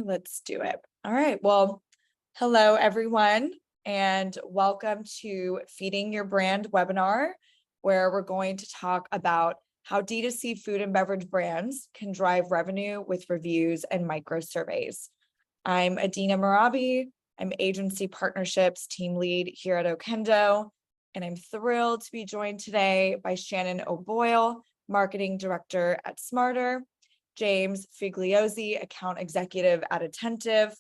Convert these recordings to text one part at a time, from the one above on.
Let's do it. All right. Well, hello, everyone, and welcome to Feeding Your Brand webinar, where we're going to talk about how D2C food and beverage brands can drive revenue with reviews and micro surveys. I'm Adina Marabi. I'm Agency Partnerships Team Lead here at Okendo, and I'm thrilled to be joined today by Shannon O'Boyle, Marketing Director at Smarter, James Figliozzi, Account Executive at Attentive,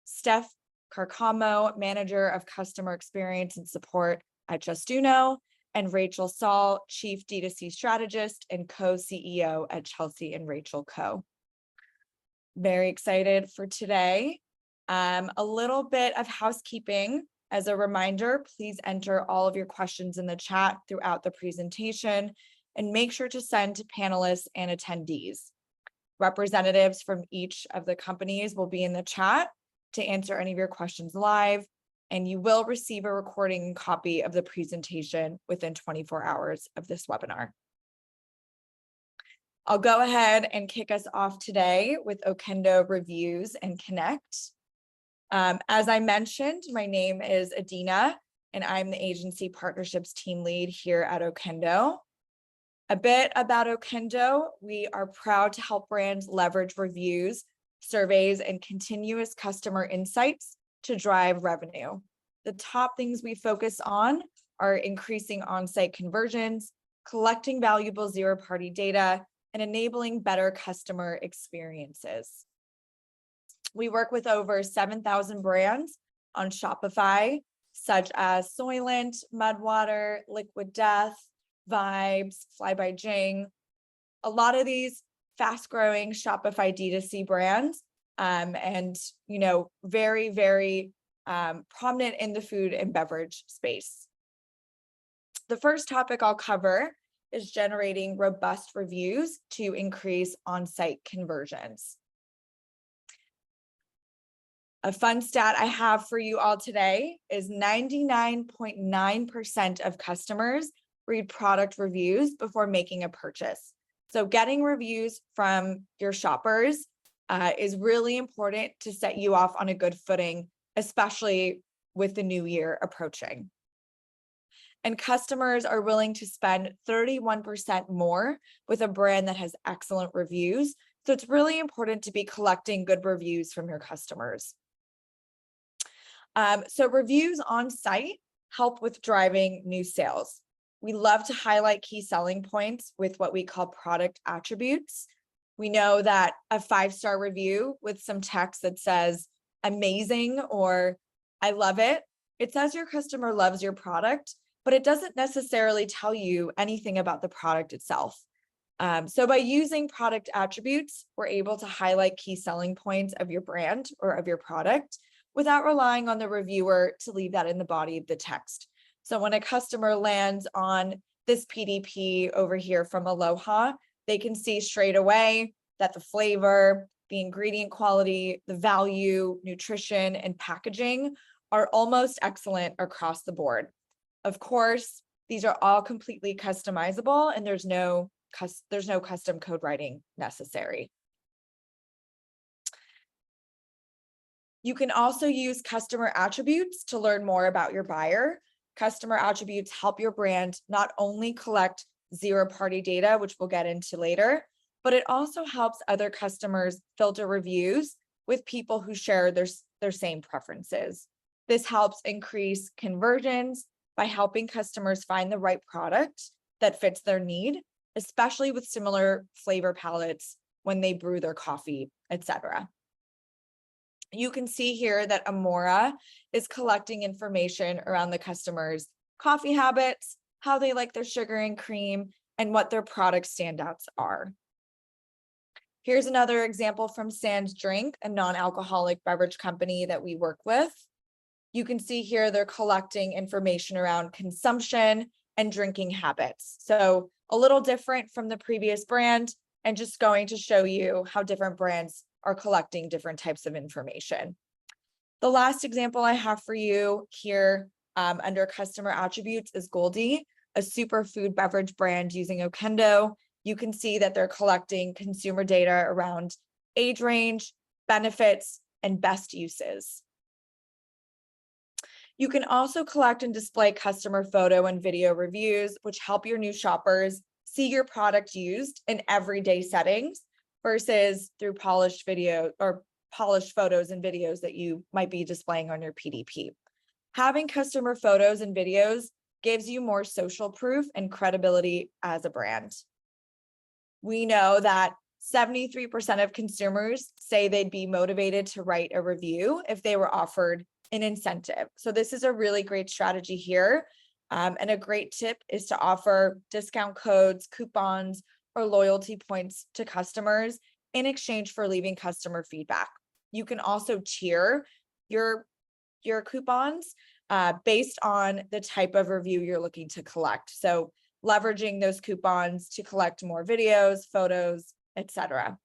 Steph Carcamo, Manager of Customer Experience and Support at Justuno, and Rachel Saul, Chief D2C Strategist and Co-CEO at Chelsea and Rachel Co. Very excited for today. A little bit of housekeeping. As a reminder, please enter all of your questions in the chat throughout the presentation and make sure to send to panelists and attendees. Representatives from each of the companies will be in the chat to answer any of your questions live, and you will receive a recording copy of the presentation within 24 hours of this webinar. I'll go ahead and kick us off today with Okendo Reviews and Connect. As I mentioned, my name is Adina, and I'm the Agency Partnerships Team Lead here at Okendo. A bit about Okendo: we are proud to help brands leverage reviews, surveys, and continuous customer insights to drive revenue. The top things we focus on are increasing on-site conversions, collecting valuable zero-party data, and enabling better customer experiences. We work with over 7,000 brands on Shopify, such as Soylent, Mudwater, Liquid Death, Vibes, Fly by Jing. A lot of these fast-growing Shopify D2C brands, and very, very prominent in the food and beverage space. The first topic I'll cover is generating robust reviews to increase on-site conversions. A fun stat I have for you all today is 99.9% of customers read product reviews before making a purchase. So getting reviews from your shoppers is really important to set you off on a good footing, especially with the new year approaching. And customers are willing to spend 31% more with a brand that has excellent reviews. So it's really important to be collecting good reviews from your customers. So reviews on site help with driving new sales. We love to highlight key selling points with what we call product attributes. We know that a 5-star review with some text that says amazing or I love it, it says your customer loves your product, but it doesn't necessarily tell you anything about the product itself. So by using product attributes, we're able to highlight key selling points of your brand or of your product without relying on the reviewer to leave that in the body of the text. So when a customer lands on this PDP over here from Aloha, they can see straight away that the flavor, the ingredient quality, the value, nutrition, and packaging are almost excellent across the board. Of course, these are all completely customizable, and there's no custom code writing necessary. You can also use customer attributes to learn more about your buyer. Customer attributes help your brand not only collect zero-party data, which we'll get into later, but it also helps other customers filter reviews with people who share their same preferences. This helps increase conversions by helping customers find the right product that fits their need, especially with similar flavor palettes when they brew their coffee, etc. You can see here that Amora is collecting information around the customer's coffee habits, how they like their sugar and cream, and what their product standouts are. Here's another example from Sans Drink, a non-alcoholic beverage company that we work with. You can see here they're collecting information around consumption and drinking habits. So a little different from the previous brand, and just going to show you how different brands are collecting different types of information. The last example I have for you here under customer attributes is Goldie, a superfood beverage brand using Okendo. You can see that they're collecting consumer data around age range, benefits, and best uses. You can also collect and display customer photo and video reviews, which help your new shoppers see your product used in everyday settings versus through polished video or polished photos and videos that you might be displaying on your PDP. Having customer photos and videos gives you more social proof and credibility as a brand. We know that 73% of consumers say they'd be motivated to write a review if they were offered an incentive. So this is a really great strategy here. And a great tip is to offer discount codes, coupons, or loyalty points to customers in exchange for leaving customer feedback. You can also tier your coupons based on the type of review you're looking to collect. So leveraging those coupons to collect more videos, photos, etc.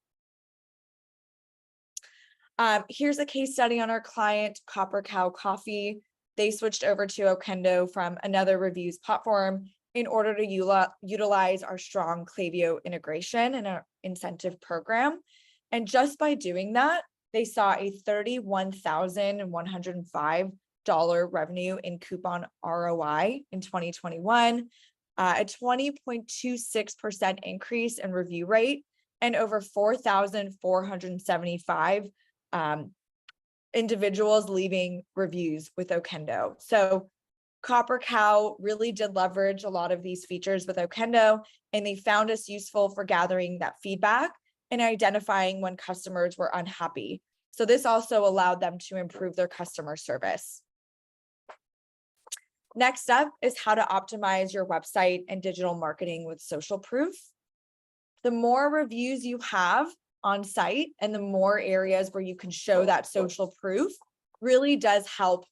Here's a case study on our client, Copper Cow Coffee. They switched over to Okendo from another reviews platform in order to utilize our strong Klaviyo integration and our incentive program. And just by doing that, they saw a $31,105 revenue in coupon ROI in 2021, a 20.26% increase in review rate, and over 4,475 individuals leaving reviews with Okendo. So Copper Cow really did leverage a lot of these features with Okendo, and they found us useful for gathering that feedback and identifying when customers were unhappy. So this also allowed them to improve their customer service. Next up is how to optimize your website and digital marketing with social proof. The more reviews you have on site and the more areas where you can show that social proof really does help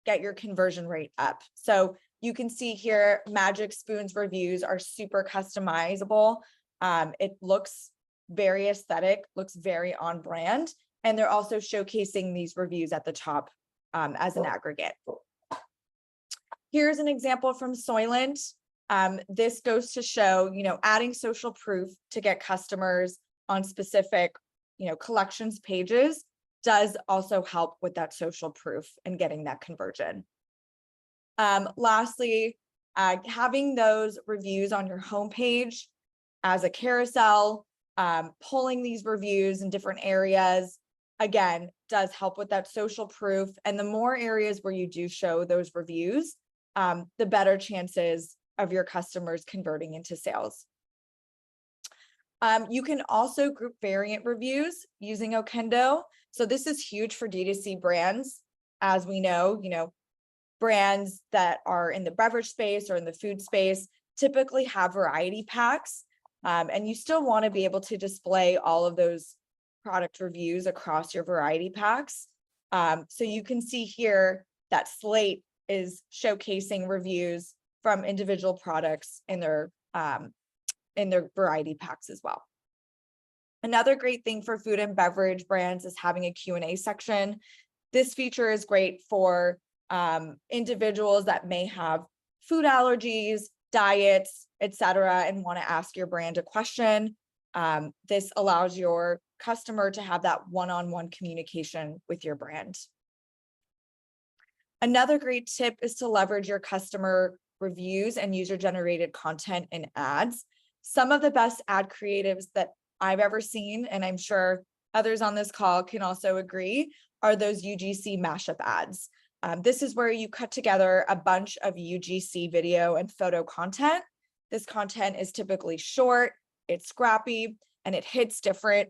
get your conversion rate up. So you can see here, Magic Spoon's reviews are super customizable. It looks very aesthetic, looks very on brand, and they're also showcasing these reviews at the top as an aggregate. Here's an example from Soylent. This goes to show, adding social proof to get customers on specific, collections pages does also help with that social proof and getting that conversion. Lastly, having those reviews on your homepage as a carousel, pulling these reviews in different areas, again, does help with that social proof. And the more areas where you do show those reviews, the better chances of your customers converting into sales. You can also group variant reviews using Okendo. So this is huge for D2C brands. As we know, brands that are in the beverage space or in the food space typically have variety packs. And you still want to be able to display all of those product reviews across your variety packs. So you can see here that Slate is showcasing reviews from individual products in their variety packs as well. Another great thing for food and beverage brands is having a Q&A section. This feature is great for individuals that may have food allergies, diets, etc., and want to ask your brand a question. This allows your customer to have that one-on-one communication with your brand. Another great tip is to leverage your customer reviews and user-generated content in ads. Some of the best ad creatives that I've ever seen, and I'm sure others on this call can also agree, are those UGC mashup ads. This is where you cut together a bunch of UGC video and photo content. This content is typically short, it's scrappy, and it hits different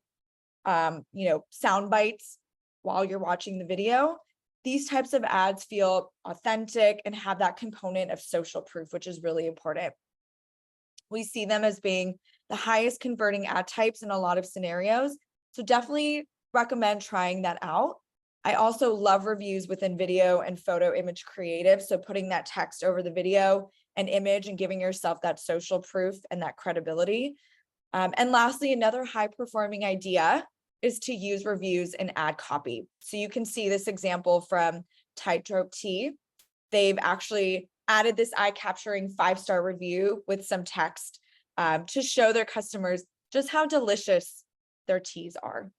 sound bites while you're watching the video. These types of ads feel authentic and have that component of social proof, which is really important. We see them as being the highest converting ad types in a lot of scenarios. So definitely recommend trying that out. I also love reviews within video and photo image creative. So putting that text over the video and image and giving yourself that social proof and that credibility. And lastly, another high performing idea is to use reviews in ad copy. So you can see this example from Tightrope Tea. They've actually added this eye-capturing 5-star review with some text to show their customers just how delicious their teas are.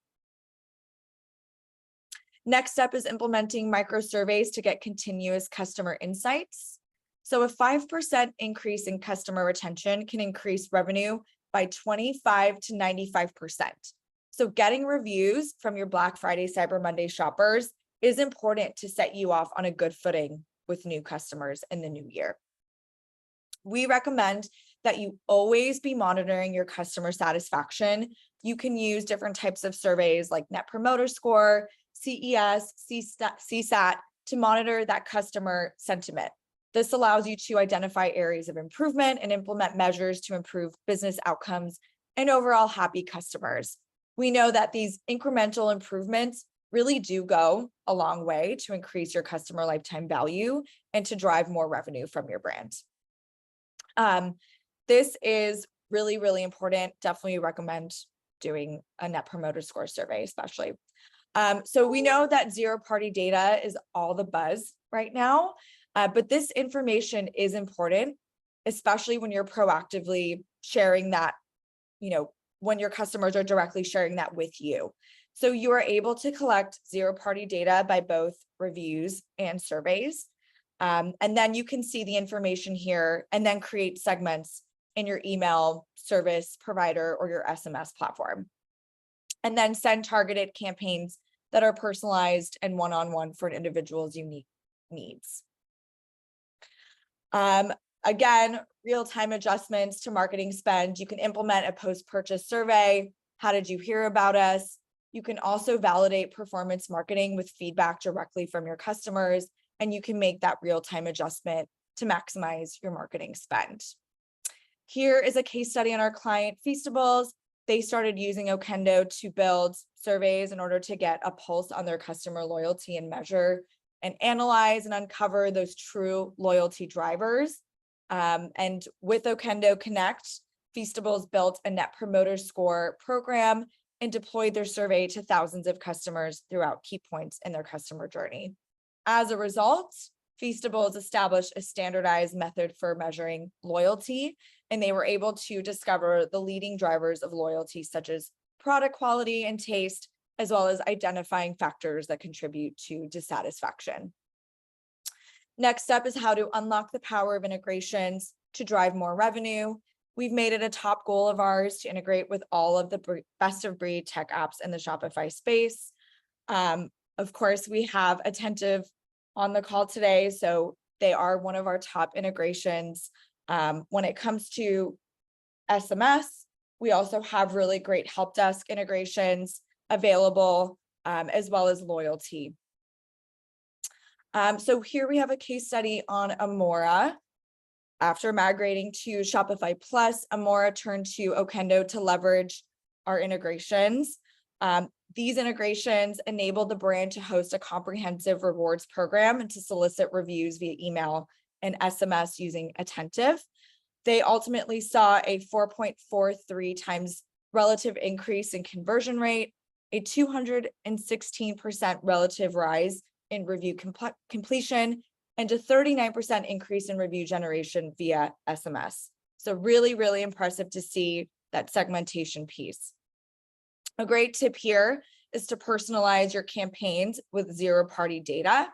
Next step is implementing micro surveys to get continuous customer insights. So a 5% increase in customer retention can increase revenue by 25 to 95%. So getting reviews from your Black Friday, Cyber Monday shoppers is important to set you off on a good footing with new customers in the new year. We recommend that you always be monitoring your customer satisfaction. You can use different types of surveys like Net Promoter Score, CES, CSAT to monitor that customer sentiment. This allows you to identify areas of improvement and implement measures to improve business outcomes and overall happy customers. We know that these incremental improvements really do go a long way to increase your customer lifetime value and to drive more revenue from your brand. This is really, really important. Definitely recommend doing a Net Promoter Score survey, especially. So we know that zero-party data is all the buzz right now, but this information is important, especially when you're proactively sharing that, when your customers are directly sharing that with you. So you are able to collect zero-party data by both reviews and surveys. And then you can see the information here and then create segments in your email service provider or your SMS platform. And then send targeted campaigns that are personalized and one-on-one for an individual's unique needs. Again, real-time adjustments to marketing spend. You can implement a post-purchase survey. How did you hear about us? You can also validate performance marketing with feedback directly from your customers, and you can make that real-time adjustment to maximize your marketing spend. Here is a case study on our client Feastables. They started using Okendo to build surveys in order to get a pulse on their customer loyalty and measure and analyze and uncover those true loyalty drivers. And with Okendo Connect, Feastables built a Net Promoter Score program and deployed their survey to thousands of customers throughout key points in their customer journey. As a result, Feastables established a standardized method for measuring loyalty, and they were able to discover the leading drivers of loyalty, such as product quality and taste, as well as identifying factors that contribute to dissatisfaction. Next step is how to unlock the power of integrations to drive more revenue. We've made it a top goal of ours to integrate with all of the best of breed tech apps in the Shopify space. Of course, we have Attentive on the call today, so they are one of our top integrations. When it comes to SMS, we also have really great help desk integrations available, as well as loyalty. So here we have a case study on Amora. After migrating to Shopify Plus, Amora turned to Okendo to leverage our integrations. These integrations enable the brand to host a comprehensive rewards program and to solicit reviews via email and SMS using Attentive. They ultimately saw a 4.43 times relative increase in conversion rate, a 216% relative rise in review completion, and a 39% increase in review generation via SMS. So really, really impressive to see that segmentation piece. A great tip here is to personalize your campaigns with zero-party data.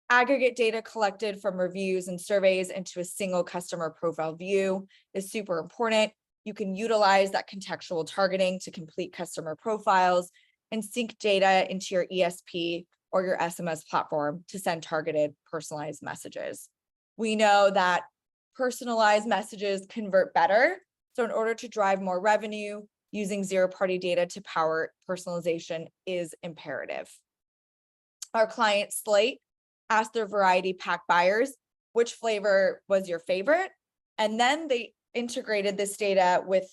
Aggregate data collected from reviews and surveys into a single customer profile view is super important. You can utilize that contextual targeting to complete customer profiles and sync data into your ESP or your SMS platform to send targeted personalized messages. We know that personalized messages convert better. So in order to drive more revenue, using zero-party data to power personalization is imperative. Our client Slate asked their variety pack buyers which flavor was your favorite, and then they integrated this data with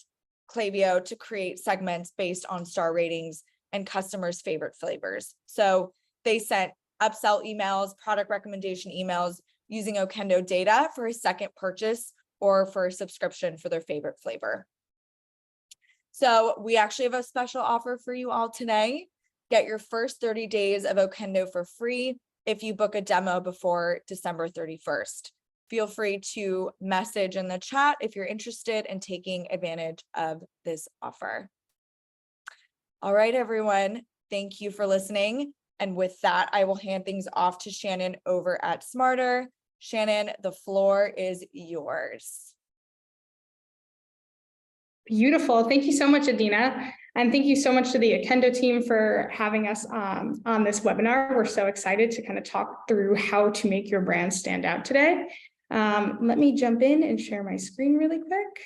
Klaviyo to create segments based on star ratings and customers' favorite flavors. So they sent upsell emails, product recommendation emails using Okendo data for a second purchase or for a subscription for their favorite flavor. So we actually have a special offer for you all today. Get your first 30 days of Okendo for free if you book a demo before December 31st. Feel free to message in the chat if you're interested in taking advantage of this offer. All right, everyone. Thank you for listening. And with that, I will hand things off to Shannon over at Smarter. Shannon, the floor is yours. Beautiful. Thank you so much, Adina. And thank you so much to the Okendo team for having us on this webinar. We're so excited to kind of talk through how to make your brand stand out today. Let me jump in and share my screen really quick.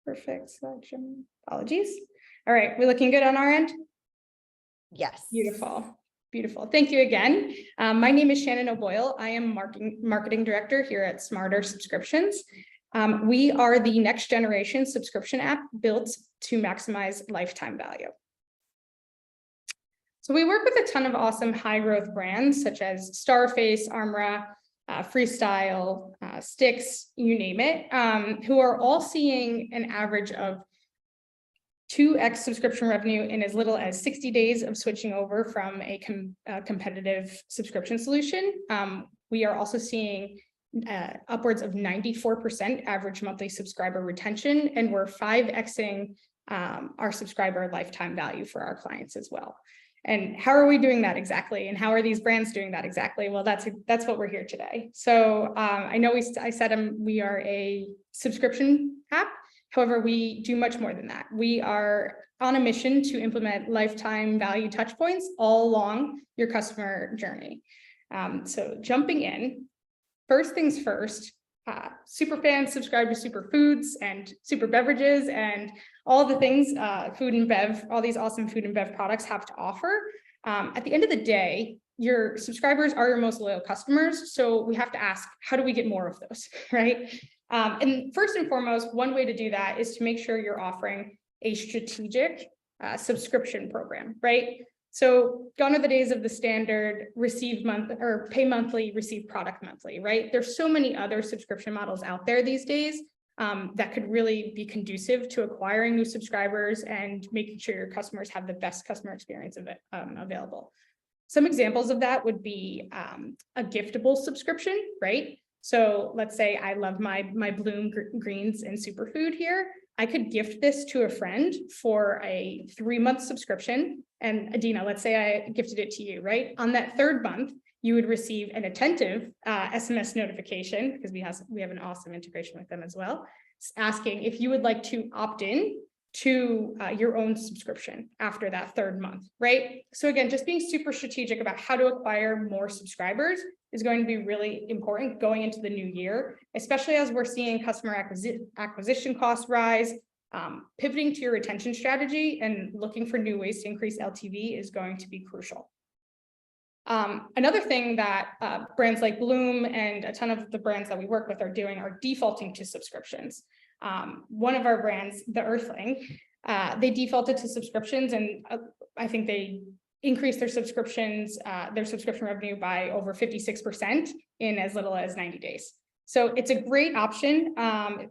Perfect selection. Apologies. All right, we're looking good on our end? Yes. Beautiful. Beautiful. Thank you again. My name is Shannon O'Boyle. I am marketing director here at Smarter Subscriptions. We are the next generation subscription app built to maximize lifetime value. So we work with a ton of awesome high growth brands such as Starface, Armra, Freestyle, Stix, you name it, who are all seeing an average of 2x subscription revenue in as little as 60 days of switching over from a competitive subscription solution. We are also seeing upwards of 94% average monthly subscriber retention, and we're 5xing our subscriber lifetime value for our clients as well. And how are we doing that exactly? And how are these brands doing that exactly? Well, that's what we're here today. So I know I said we are a subscription app. However, we do much more than that. We are on a mission to implement lifetime value touchpoints all along your customer journey. So jumping in, first things first, super fans subscribe to superfoods and super beverages and all the things food and bev, all these awesome food and bev products have to offer. At the end of the day, your subscribers are your most loyal customers. So we have to ask, how do we get more of those, right? And first and foremost, one way to do that is to make sure you're offering a strategic subscription program, right? So gone are the days of the standard receive month or pay monthly, receive product monthly, right? There's so many other subscription models out there these days that could really be conducive to acquiring new subscribers and making sure your customers have the best customer experience of it available. Some examples of that would be a giftable subscription, right? So let's say I love my Bloom greens and superfood here. I could gift this to a friend for a 3-month subscription. And Adina, let's say I gifted it to you, right? On that 3rd month, you would receive an attentive SMS notification, because we have an awesome integration with them as well, asking if you would like to opt in to your own subscription after that 3rd month, right? So again, just being super strategic about how to acquire more subscribers is going to be really important going into the new year, especially as we're seeing customer acquisition costs rise. Pivoting to your retention strategy and looking for new ways to increase LTV is going to be crucial. Another thing that brands like Bloom and a ton of the brands that we work with are doing are defaulting to subscriptions. One of our brands, The Earthling, they defaulted to subscriptions, and I think they increased their subscription revenue by over 56% in as little as 90 days. So it's a great option,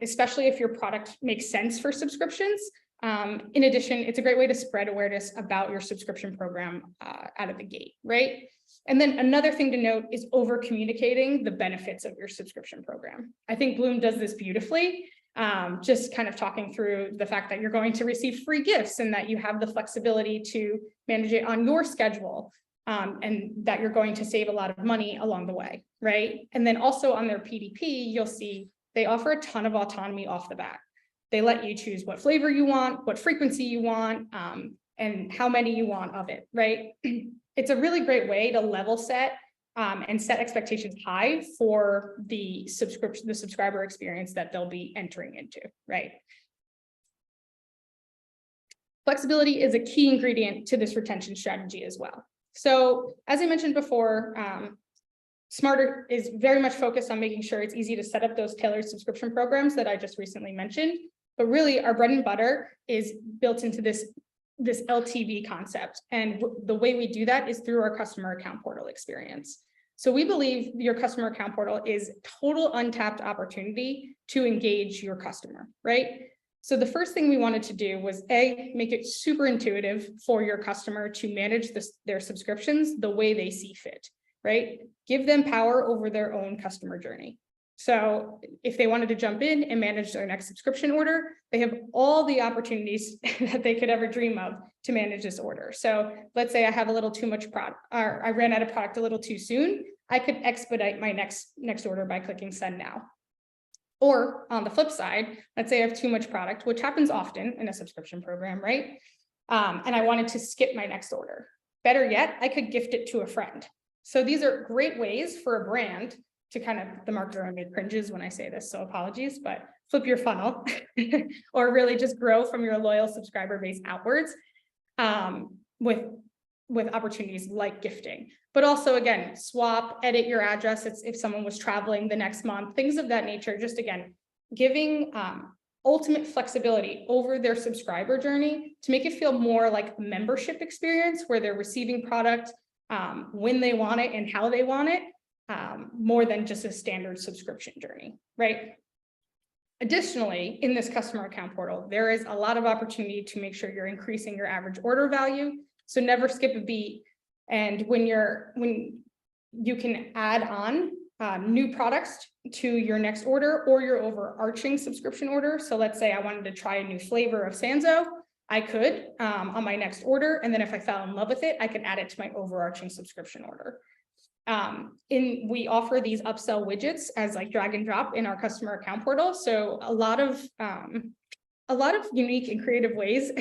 especially if your product makes sense for subscriptions. In addition, it's a great way to spread awareness about your subscription program out of the gate, right? And then another thing to note is over communicating the benefits of your subscription program. I think Bloom does this beautifully. Just kind of talking through the fact that you're going to receive free gifts and that you have the flexibility to manage it on your schedule, and that you're going to save a lot of money along the way, right? And then also on their PDP, you'll see they offer a ton of autonomy off the bat. They let you choose what flavor you want, what frequency you want, and how many you want of it, right? It's a really great way to level set and set expectations high for the subscriber experience that they'll be entering into, right? Flexibility is a key ingredient to this retention strategy as well. So as I mentioned before, Smarter is very much focused on making sure it's easy to set up those tailored subscription programs that I just recently mentioned. But really our bread and butter is built into this LTV concept. And the way we do that is through our customer account portal experience. So we believe your customer account portal is total untapped opportunity to engage your customer, right? So the first thing we wanted to do was make it super intuitive for your customer to manage their subscriptions the way they see fit, right? Give them power over their own customer journey. So if they wanted to jump in and manage their next subscription order, they have all the opportunities that they could ever dream of to manage this order. So let's say I have a little too much product, or I ran out of product a little too soon. I could expedite my next order by clicking send now. Or on the flip side, let's say I have too much product, which happens often in a subscription program, right? And I wanted to skip my next order. Better yet, I could gift it to a friend. So these are great ways for a brand to kind of, the marketer on me cringes when I say this, so apologies, but flip your funnel or really just grow from your loyal subscriber base outwards with opportunities like gifting. But also, again, swap, edit your address if someone was traveling the next month, things of that nature. Just again, giving ultimate flexibility over their subscriber journey to make it feel more like a membership experience where they're receiving product when they want it and how they want it, more than just a standard subscription journey, right? Additionally, in this customer account portal, there is a lot of opportunity to make sure you're increasing your average order value. So never skip a beat. And when you can add on new products to your next order or your overarching subscription order. So let's say I wanted to try a new flavor of Sanzo, I could on my next order. And then if I fell in love with it, I could add it to my overarching subscription order. We offer these upsell widgets as like drag and drop in our customer account portal. So a lot of unique and creative ways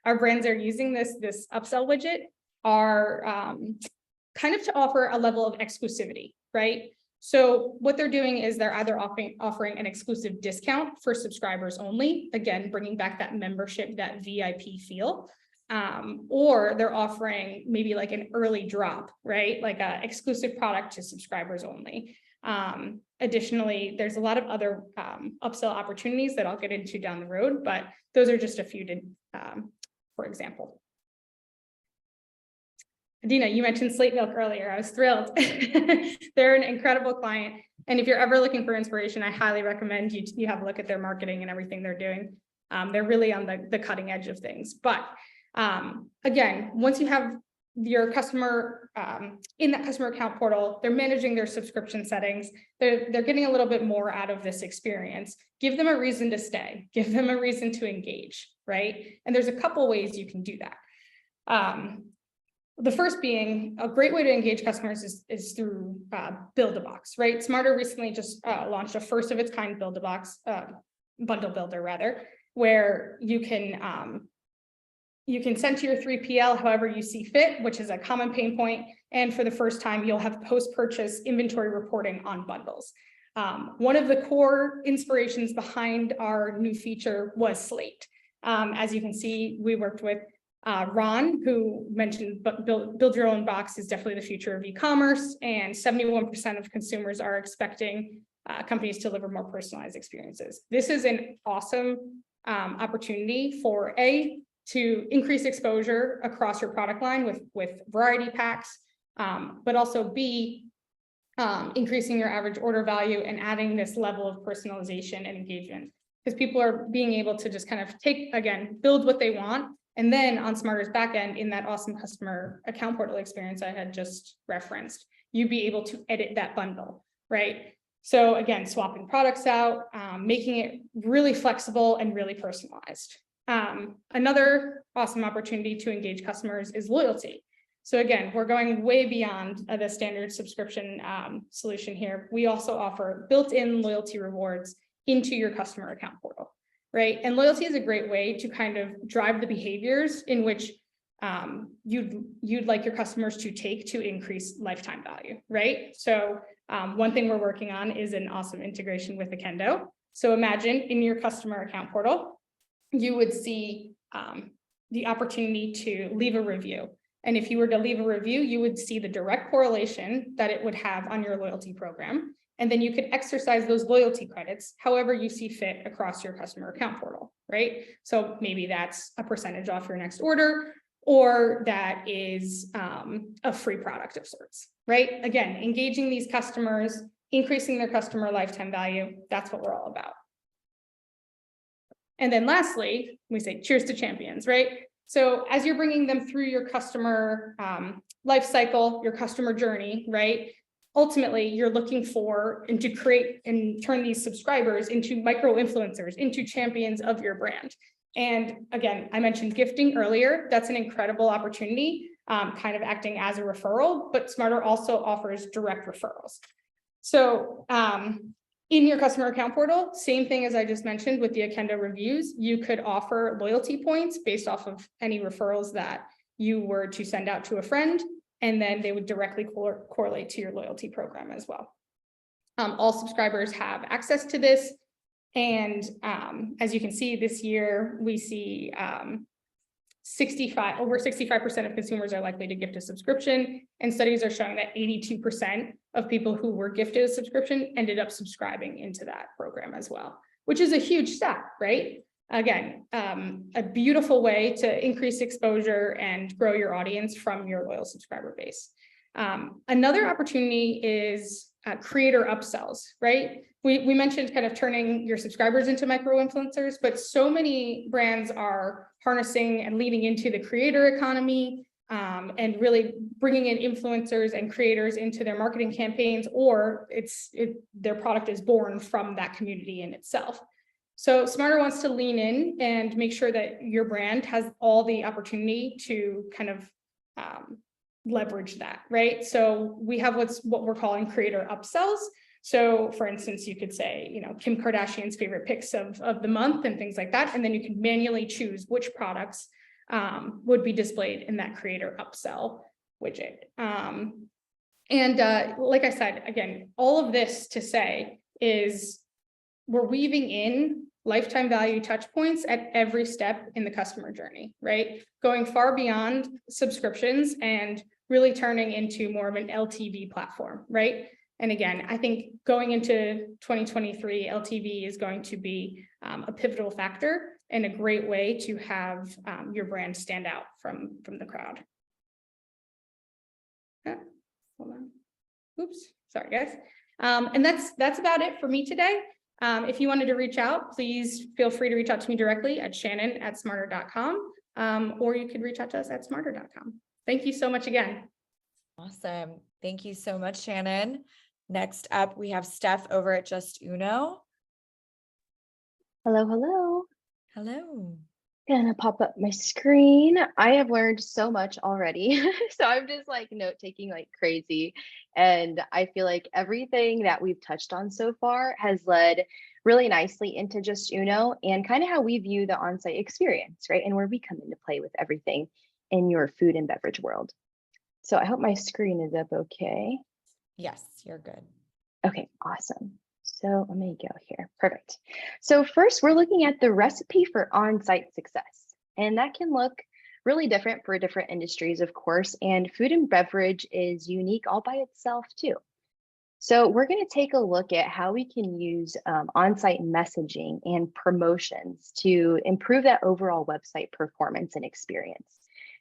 our brands are using this upsell widget are kind of to offer a level of exclusivity, right? So what they're doing is they're either offering an exclusive discount for subscribers only, again, bringing back that membership, that VIP feel, or they're offering maybe like an early drop, right? Like a exclusive product to subscribers only. Additionally, there's a lot of other upsell opportunities that I'll get into down the road, but those are just a few to, for example. Adina, you mentioned Slate Milk earlier. I was thrilled. They're an incredible client. And if you're ever looking for inspiration, I highly recommend you have a look at their marketing and everything they're doing. They're really on the cutting edge of things. But again, once you have your customer in that customer account portal, they're managing their subscription settings. They're getting a little bit more out of this experience. Give them a reason to stay. Give them a reason to engage, right? And there's a couple ways you can do that. The first being a great way to engage customers is through Build-A-Box, right? Smarter recently just launched a first of its kind Build-A-Box bundle builder rather, where you can send to your 3PL however you see fit, which is a common pain point. And for the first time, you'll have post-purchase inventory reporting on bundles. One of the core inspirations behind our new feature was Slate. As you can see, we worked with Ron, who mentioned build your own box is definitely the future of e-commerce, and 71% of consumers are expecting companies to deliver more personalized experiences. This is an awesome opportunity for to increase exposure across your product line with variety packs, but also B, increasing your average order value and adding this level of personalization and engagement, because people are being able to just kind of build what they want. And then on Smarter's backend, in that awesome customer account portal experience I had just referenced, you'd be able to edit that bundle, right? So again, swapping products out, making it really flexible and really personalized. Another awesome opportunity to engage customers is loyalty. So again, we're going way beyond the standard subscription solution here. We also offer built-in loyalty rewards into your customer account portal. Right. And loyalty is a great way to kind of drive the behaviors in which you'd like your customers to take to increase lifetime value. Right. So one thing we're working on is an awesome integration with Okendo. So imagine in your customer account portal, you would see the opportunity to leave a review. And if you were to leave a review, you would see the direct correlation that it would have on your loyalty program. And then you could exercise those loyalty credits however you see fit across your customer account portal, right? So maybe that's a percentage off your next order, or that is a free product of sorts, right? Again, engaging these customers, increasing their customer lifetime value, that's what we're all about. And then lastly, we say cheers to champions, right? So as you're bringing them through your customer life cycle, your customer journey, right? ultimately you're looking for and to create and turn these subscribers into micro influencers, into champions of your brand. And again, I mentioned gifting earlier. That's an incredible opportunity, kind of acting as a referral, but Smarter also offers direct referrals. So in your customer account portal, same thing as I just mentioned with the Okendo reviews, you could offer loyalty points based off of any referrals that you were to send out to a friend, and then they would directly correlate to your loyalty program as well. All subscribers have access to this. And as you can see, this year, we see over 65% of consumers are likely to gift a subscription. And studies are showing that 82% of people who were gifted a subscription ended up subscribing into that program as well, which is a huge step, right? Again, a beautiful way to increase exposure and grow your audience from your loyal subscriber base. Another opportunity is creator upsells, right? We mentioned kind of turning your subscribers into micro influencers, but so many brands are harnessing and leading into the creator economy and really bringing in influencers and creators into their marketing campaigns, or their product is born from that community in itself. So Smarter wants to lean in and make sure that your brand has all the opportunity to kind of leverage that, right? So we have what we're calling creator upsells. So for instance, you could say, you know, Kim Kardashian's favorite picks of the month and things like that. And then you can manually choose which products would be displayed in that creator upsell widget. Like I said, again, all of this to say is we're weaving in lifetime value touch points at every step in the customer journey, right? Going far beyond subscriptions and really turning into more of an LTV platform, right? And again, I think going into 2023, LTV is going to be a pivotal factor and a great way to have your brand stand out from the crowd. Hold on. Oops, sorry guys. And that's about it for me today. If you wanted to reach out, please feel free to reach out to me directly at shannon@smarter.com, or you could reach out to us at smarter.com. Thank you so much again. Awesome. Thank you so much, Shannon. Next up, we have Steph over at Just Uno. Hello, hello. Hello. Gonna pop up my screen. I have learned so much already. So I'm just like note taking like crazy. And I feel like everything that we've touched on so far has led really nicely into Just Uno and kind of how we view the on-site experience, right? And where we come into play with everything in your food and beverage world. So I hope my screen is up okay. Yes, you're good. Okay, awesome. So let me go here. Perfect. So first, we're looking at the recipe for on-site success. And that can look really different for different industries, of course. And food and beverage is unique all by itself, too. So we're going to take a look at how we can use on-site messaging and promotions to improve that overall website performance and experience.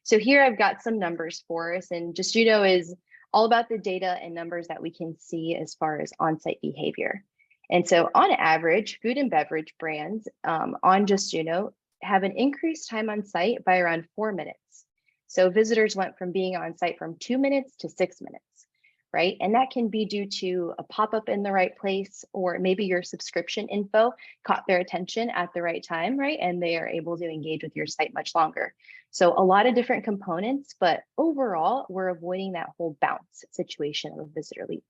So here I've got some numbers for us. And Just Uno is all about the data and numbers that we can see as far as on-site behavior. And so on average, food and beverage brands on Just Uno have an increased time on site by around 4 minutes. So visitors went from being on site from 2 minutes to 6 minutes, right? And that can be due to a pop-up in the right place, or maybe your subscription info caught their attention at the right time, right? And they are able to engage with your site much longer. So a lot of different components, but overall, we're avoiding that whole bounce situation of a visitor leaving.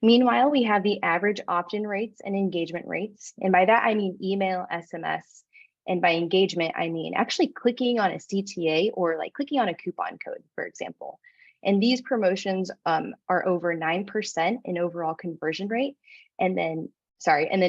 Meanwhile, we have the average opt-in rates and engagement rates. And by that, I mean email, SMS. And by engagement, I mean actually clicking on a CTA or like clicking on a coupon code, for example. And these promotions are over 9% in overall conversion rate. And then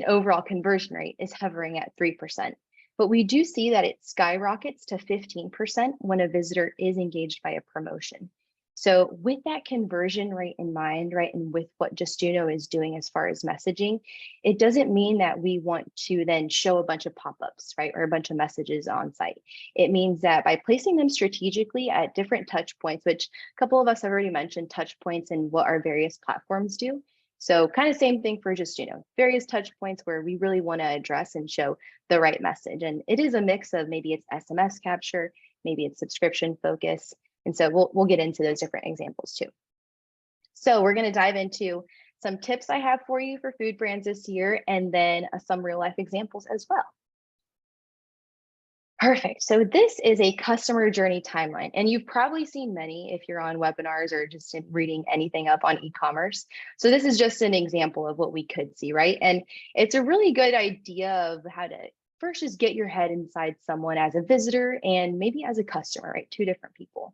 overall conversion rate is hovering at 3%. But we do see that it skyrockets to 15% when a visitor is engaged by a promotion. So with that conversion rate in mind, right, and with what Just Uno is doing as far as messaging, it doesn't mean that we want to then show a bunch of pop-ups, right, or a bunch of messages on site. It means that by placing them strategically at different touch points, which a couple of us have already mentioned touch points and what our various platforms do. So kind of same thing for Just Uno, various touch points where we really want to address and show the right message. And it is a mix of maybe it's SMS capture, maybe it's subscription focus. And so we'll get into those different examples too. So we're going to dive into some tips I have for you for food brands this year, and then some real life examples as well. Perfect. So this is a customer journey timeline, and you've probably seen many if you're on webinars or just reading anything up on e-commerce. So this is just an example of what we could see, right? And it's a really good idea of how to first just get your head inside someone as a visitor and maybe as a customer, right? Two different people.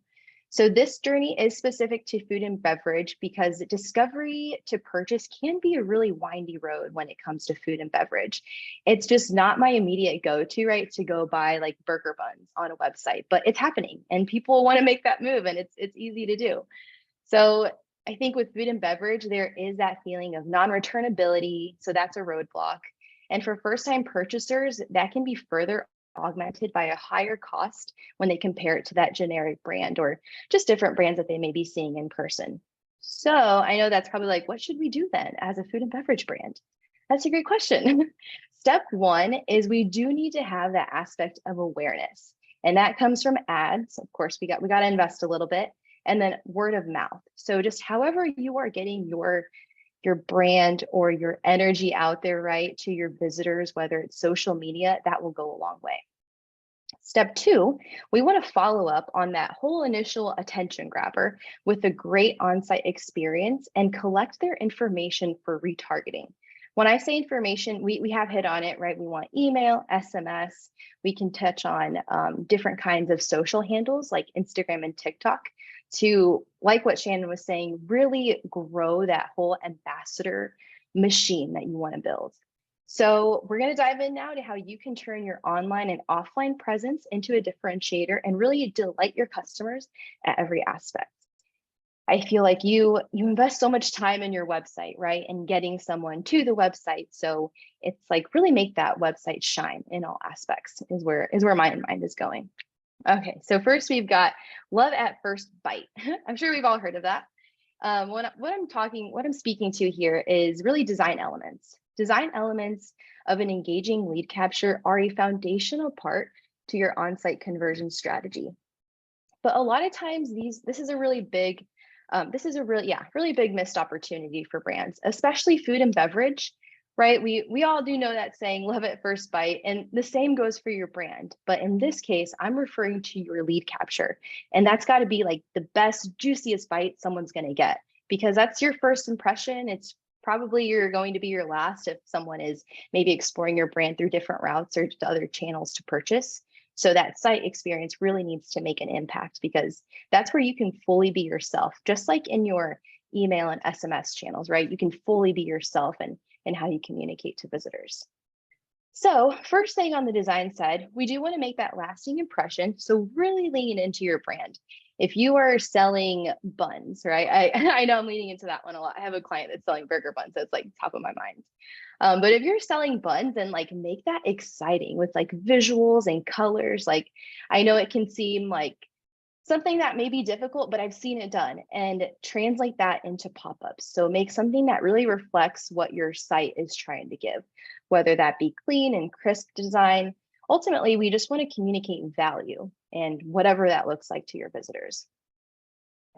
So this journey is specific to food and beverage because discovery to purchase can be a really windy road when it comes to food and beverage. It's just not my immediate go-to, right? To go buy like burger buns on a website, but it's happening and people want to make that move and it's easy to do. So I think with food and beverage, there is that feeling of non-returnability. So that's a roadblock. And for first-time purchasers, that can be further augmented by a higher cost when they compare it to that generic brand or just different brands that they may be seeing in person. So I know that's probably like, what should we do then as a food and beverage brand? That's a great question. Step one is we do need to have that aspect of awareness. And that comes from ads. Of course, we got to invest a little bit, and then word of mouth. So just however you are getting your brand or your energy out there, right, to your visitors, whether it's social media, that will go a long way. Step two, we want to follow up on that whole initial attention grabber with a great on-site experience and collect their information for retargeting. When I say information, we have hit on it, right? We want email, SMS. We can touch on different kinds of social handles like Instagram and TikTok to, like what Shannon was saying, really grow that whole ambassador machine that you want to build. So we're going to dive in now to how you can turn your online and offline presence into a differentiator and really delight your customers at every aspect. I feel like you invest so much time in your website, right? And getting someone to the website. So it's like really make that website shine in all aspects is where my mind is going. Okay, so first we've got love at first bite. I'm sure we've all heard of that. What I'm speaking to here is really design elements. Design elements of an engaging lead capture are a foundational part to your on-site conversion strategy. But a lot of times this is a really big missed opportunity for brands, especially food and beverage. Right? We all do know that saying, love at first bite, and the same goes for your brand. But in this case, I'm referring to your lead capture. And that's got to be like the best, juiciest bite someone's going to get, because that's your first impression. It's probably you're going to be your last if someone is maybe exploring your brand through different routes or to other channels to purchase. So that site experience really needs to make an impact because that's where you can fully be yourself, just like in your email and SMS channels, right? You can fully be yourself and how you communicate to visitors. So first thing on the design side, we do want to make that lasting impression. So really lean into your brand. If you are selling buns, right? I know I'm leaning into that one a lot. I have a client that's selling burger buns. That's like top of my mind. But if you're selling buns, then like make that exciting with like visuals and colors. Like I know it can seem like something that may be difficult, but I've seen it done, and translate that into pop-ups. So make something that really reflects what your site is trying to give, whether that be clean and crisp design. Ultimately, we just want to communicate value and whatever that looks like to your visitors.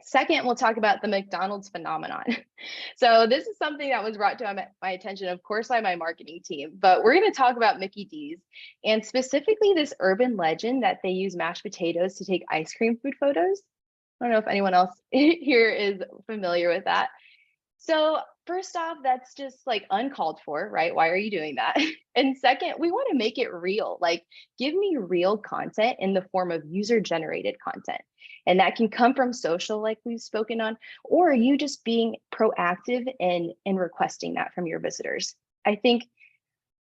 Second, we'll talk about the McDonald's phenomenon. So this is something that was brought to my attention, of course, by my marketing team, but we're going to talk about Mickey D's and specifically this urban legend that they use mashed potatoes to take ice cream food photos. I don't know if anyone else here is familiar with that. So first off, that's just like uncalled for, right? Why are you doing that? And second, we want to make it real. Like give me real content in the form of user-generated content. And that can come from social, like we've spoken on, or you just being proactive in requesting that from your visitors. I think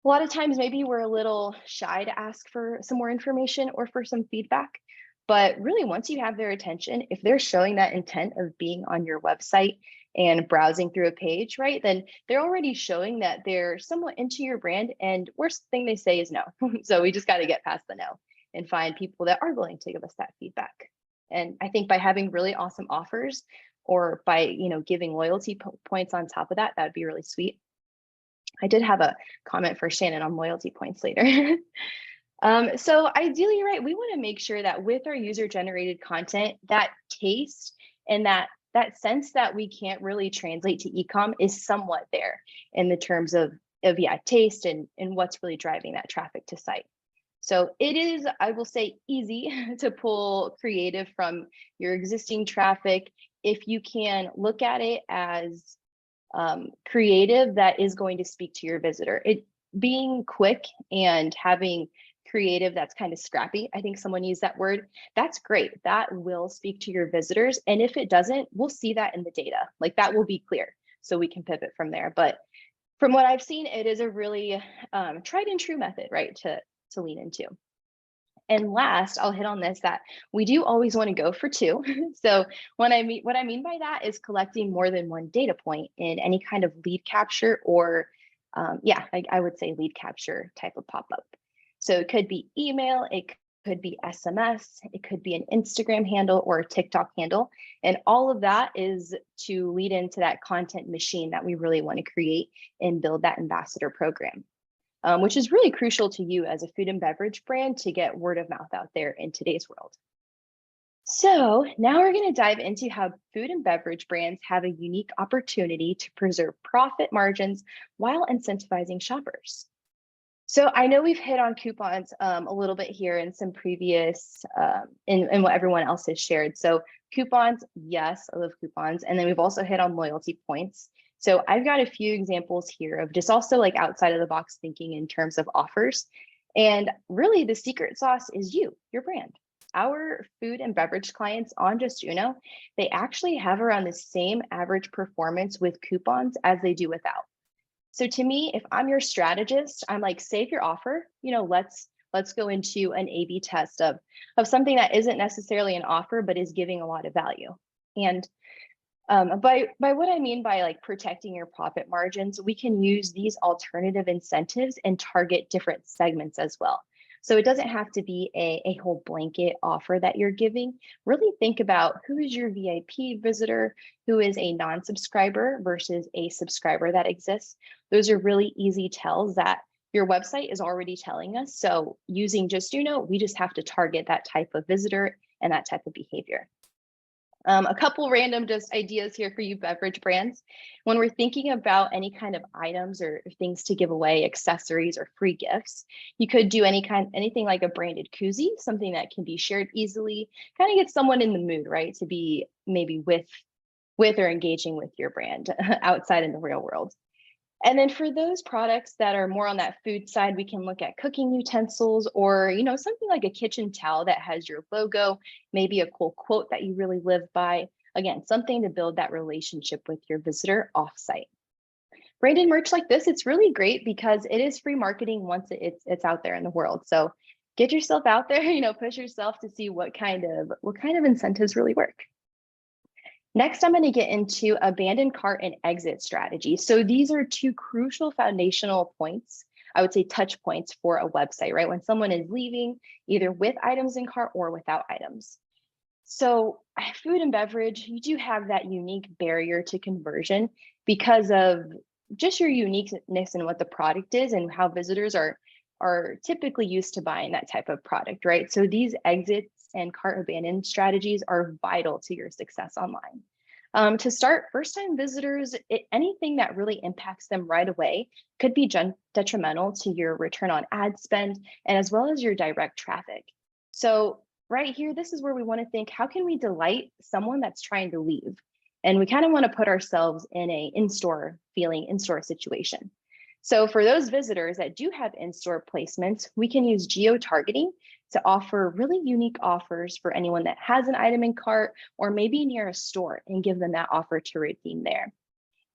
a lot of times maybe we're a little shy to ask for some more information or for some feedback. But really, once you have their attention, if they're showing that intent of being on your website and browsing through a page, right, then they're already showing that they're somewhat into your brand. And worst thing they say is no. So we just got to get past the no and find people that are willing to give us that feedback. And I think by having really awesome offers or by, giving loyalty points on top of that, that would be really sweet. I did have a comment for Shannon on loyalty points later. So ideally, right, we want to make sure that with our user-generated content, that taste and that that sense that we can't really translate to ecom is somewhat there in the terms of yeah, taste and what's really driving that traffic to site. So it is, I will say, easy to pull creative from your existing traffic if you can look at it as creative that is going to speak to your visitor. It being quick and having creative that's kind of scrappy, I think someone used that word, that's great. That will speak to your visitors. And if it doesn't, we'll see that in the data. Like that will be clear. So we can pivot from there. But from what I've seen, it is a really tried and true method, right, to lean into. And last, I'll hit on this, that we do always want to go for two. So what I mean by that is collecting more than one data point in any kind of lead capture or I would say lead capture type of pop-up. So it could be email, it could be SMS, it could be an Instagram handle or a TikTok handle. And all of that is to lead into that content machine that we really want to create and build that ambassador program. Which is really crucial to you as a food and beverage brand to get word of mouth out there in today's world. So now we're going to dive into how food and beverage brands have a unique opportunity to preserve profit margins while incentivizing shoppers. So I know we've hit on coupons a little bit here in some previous, in what everyone else has shared. So coupons, yes, I love coupons. And then we've also hit on loyalty points. So I've got a few examples here of just also like outside of the box thinking in terms of offers. And really the secret sauce is your brand. Our food and beverage clients on Just Uno, they actually have around the same average performance with coupons as they do without. So to me, if I'm your strategist, I'm like, save your offer, let's go into an A/B test of something that isn't necessarily an offer, but is giving a lot of value. And by what I mean by like protecting your profit margins, we can use these alternative incentives and target different segments as well. So it doesn't have to be a whole blanket offer that you're giving. Really think about who is your VIP visitor, who is a non-subscriber versus a subscriber that exists. Those are really easy tells that your website is already telling us. So using Just Uno, we just have to target that type of visitor and that type of behavior. A couple random just ideas here for you beverage brands. When we're thinking about any kind of items or things to give away, accessories or free gifts, you could do anything like a branded koozie, something that can be shared easily, kind of get someone in the mood, right, to be maybe with or engaging with your brand outside in the real world. And then for those products that are more on that food side, we can look at cooking utensils or, something like a kitchen towel that has your logo, maybe a cool quote that you really live by. Again, something to build that relationship with your visitor offsite. Branded merch like this, it's really great because it is free marketing once it's out there in the world. So get yourself out there, push yourself to see what kind of incentives really work. Next, I'm going to get into abandoned cart and exit strategy. So these are two crucial foundational points, I would say touch points for a website, right? When someone is leaving either with items in cart or without items. So food and beverage, you do have that unique barrier to conversion because of just your uniqueness in what the product is and how visitors are typically used to buying that type of product, right? So these exits and cart abandoned strategies are vital to your success online. To start, first-time visitors, anything that really impacts them right away could be detrimental to your return on ad spend and as well as your direct traffic. So right here, this is where we want to think, how can we delight someone that's trying to leave? And we kind of want to put ourselves in a in-store situation. So for those visitors that do have in-store placements, we can use geo-targeting to offer really unique offers for anyone that has an item in cart or maybe near a store and give them that offer to redeem there.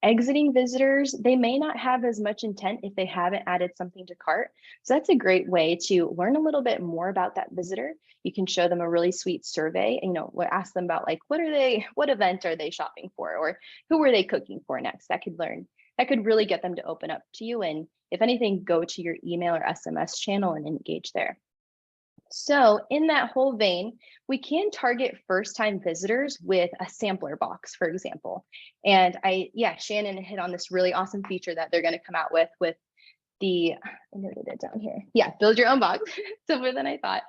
Exiting visitors, they may not have as much intent if they haven't added something to cart. So that's a great way to learn a little bit more about that visitor. You can show them a really sweet survey and ask them about like, what event are they shopping for? Or who were they cooking for next? That could really get them to open up to you. And if anything, go to your email or SMS channel and engage there. So in that whole vein, we can target first-time visitors with a sampler box, for example. And Shannon hit on this really awesome feature that they're going to come out with the, I noted it down here. Yeah, build your own box, simpler than I thought.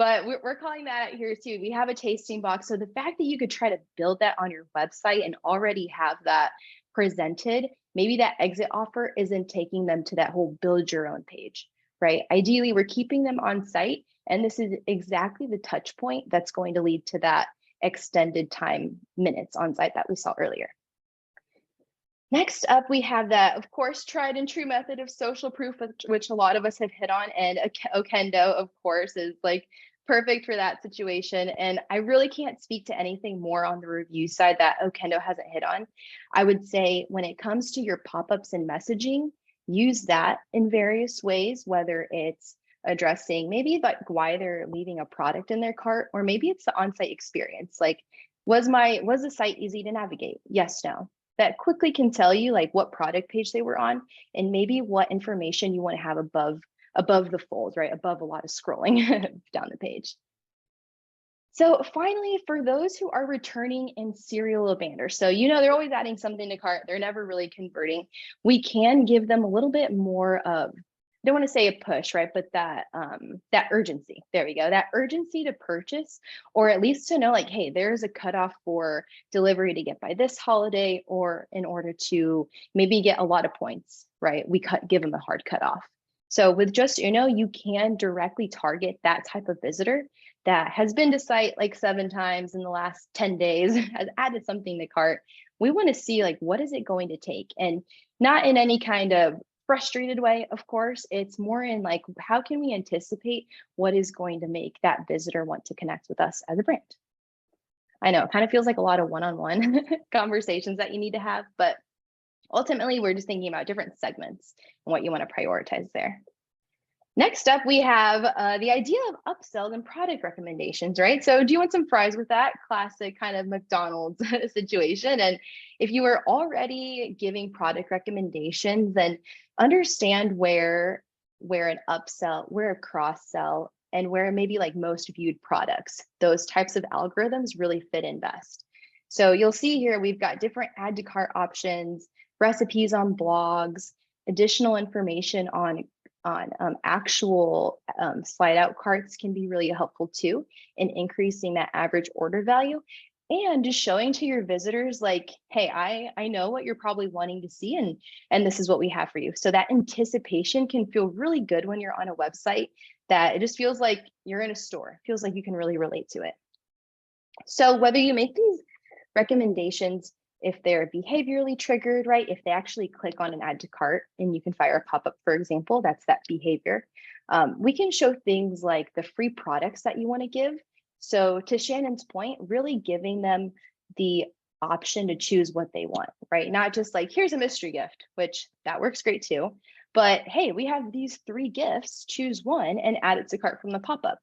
but we're calling that out here too. We have a tasting box. So the fact that you could try to build that on your website and already have that presented, maybe that exit offer isn't taking them to that whole build your own page, right? Ideally, we're keeping them on site. And this is exactly the touch point that's going to lead to that extended time minutes on site that we saw earlier. Next up, we have that, of course, tried and true method of social proof, which a lot of us have hit on. And Okendo, of course, is like perfect for that situation. And I really can't speak to anything more on the review side that Okendo hasn't hit on. I would say when it comes to your pop-ups and messaging, use that in various ways, whether it's addressing maybe like why they're leaving a product in their cart, or maybe it's the on-site experience. Like, was the site easy to navigate? Yes, no. That quickly can tell you like what product page they were on and maybe what information you want to have above the fold, right? Above a lot of scrolling down the page. So finally, for those who are returning in serial abandoners, so they're always adding something to cart, they're never really converting, we can give them a little bit more of, I don't want to say a push, right? But that urgency, there we go, that urgency to purchase, or at least to know like, hey, there's a cutoff for delivery to get by this holiday, or in order to maybe get a lot of points, right? We give them a hard cutoff. So with Just Uno, you can directly target that type of visitor that has been to site like 7 times in the last 10 days, has added something to cart. We want to see like, what is it going to take? And not in any kind of frustrated way, of course. It's more in like, how can we anticipate what is going to make that visitor want to connect with us as a brand? I know it kind of feels like a lot of one-on-one conversations that you need to have, but ultimately we're just thinking about different segments and what you want to prioritize there. Next up, we have the idea of upsells and product recommendations, right? So do you want some fries with that? Classic kind of McDonald's situation. And if you are already giving product recommendations, then understand where an upsell, where a cross sell, and where maybe like most viewed products, those types of algorithms really fit in best. So you'll see here, we've got different add to cart options, recipes on blogs, additional information on actual slide out carts can be really helpful too in increasing that average order value, and just showing to your visitors like, hey, I know what you're probably wanting to see, and this is what we have for you. So that anticipation can feel really good when you're on a website, that it just feels like you're in a store. It feels like you can really relate to it. So whether you make these recommendations, if they're behaviorally triggered, right? If they actually click on an add to cart and you can fire a pop-up, for example, that's that behavior. We can show things like the free products that you want to give. So to Shannon's point, really giving them the option to choose what they want, right? Not just like, here's a mystery gift, which that works great too. But hey, we have these 3 gifts, choose one and add it to cart from the pop-up.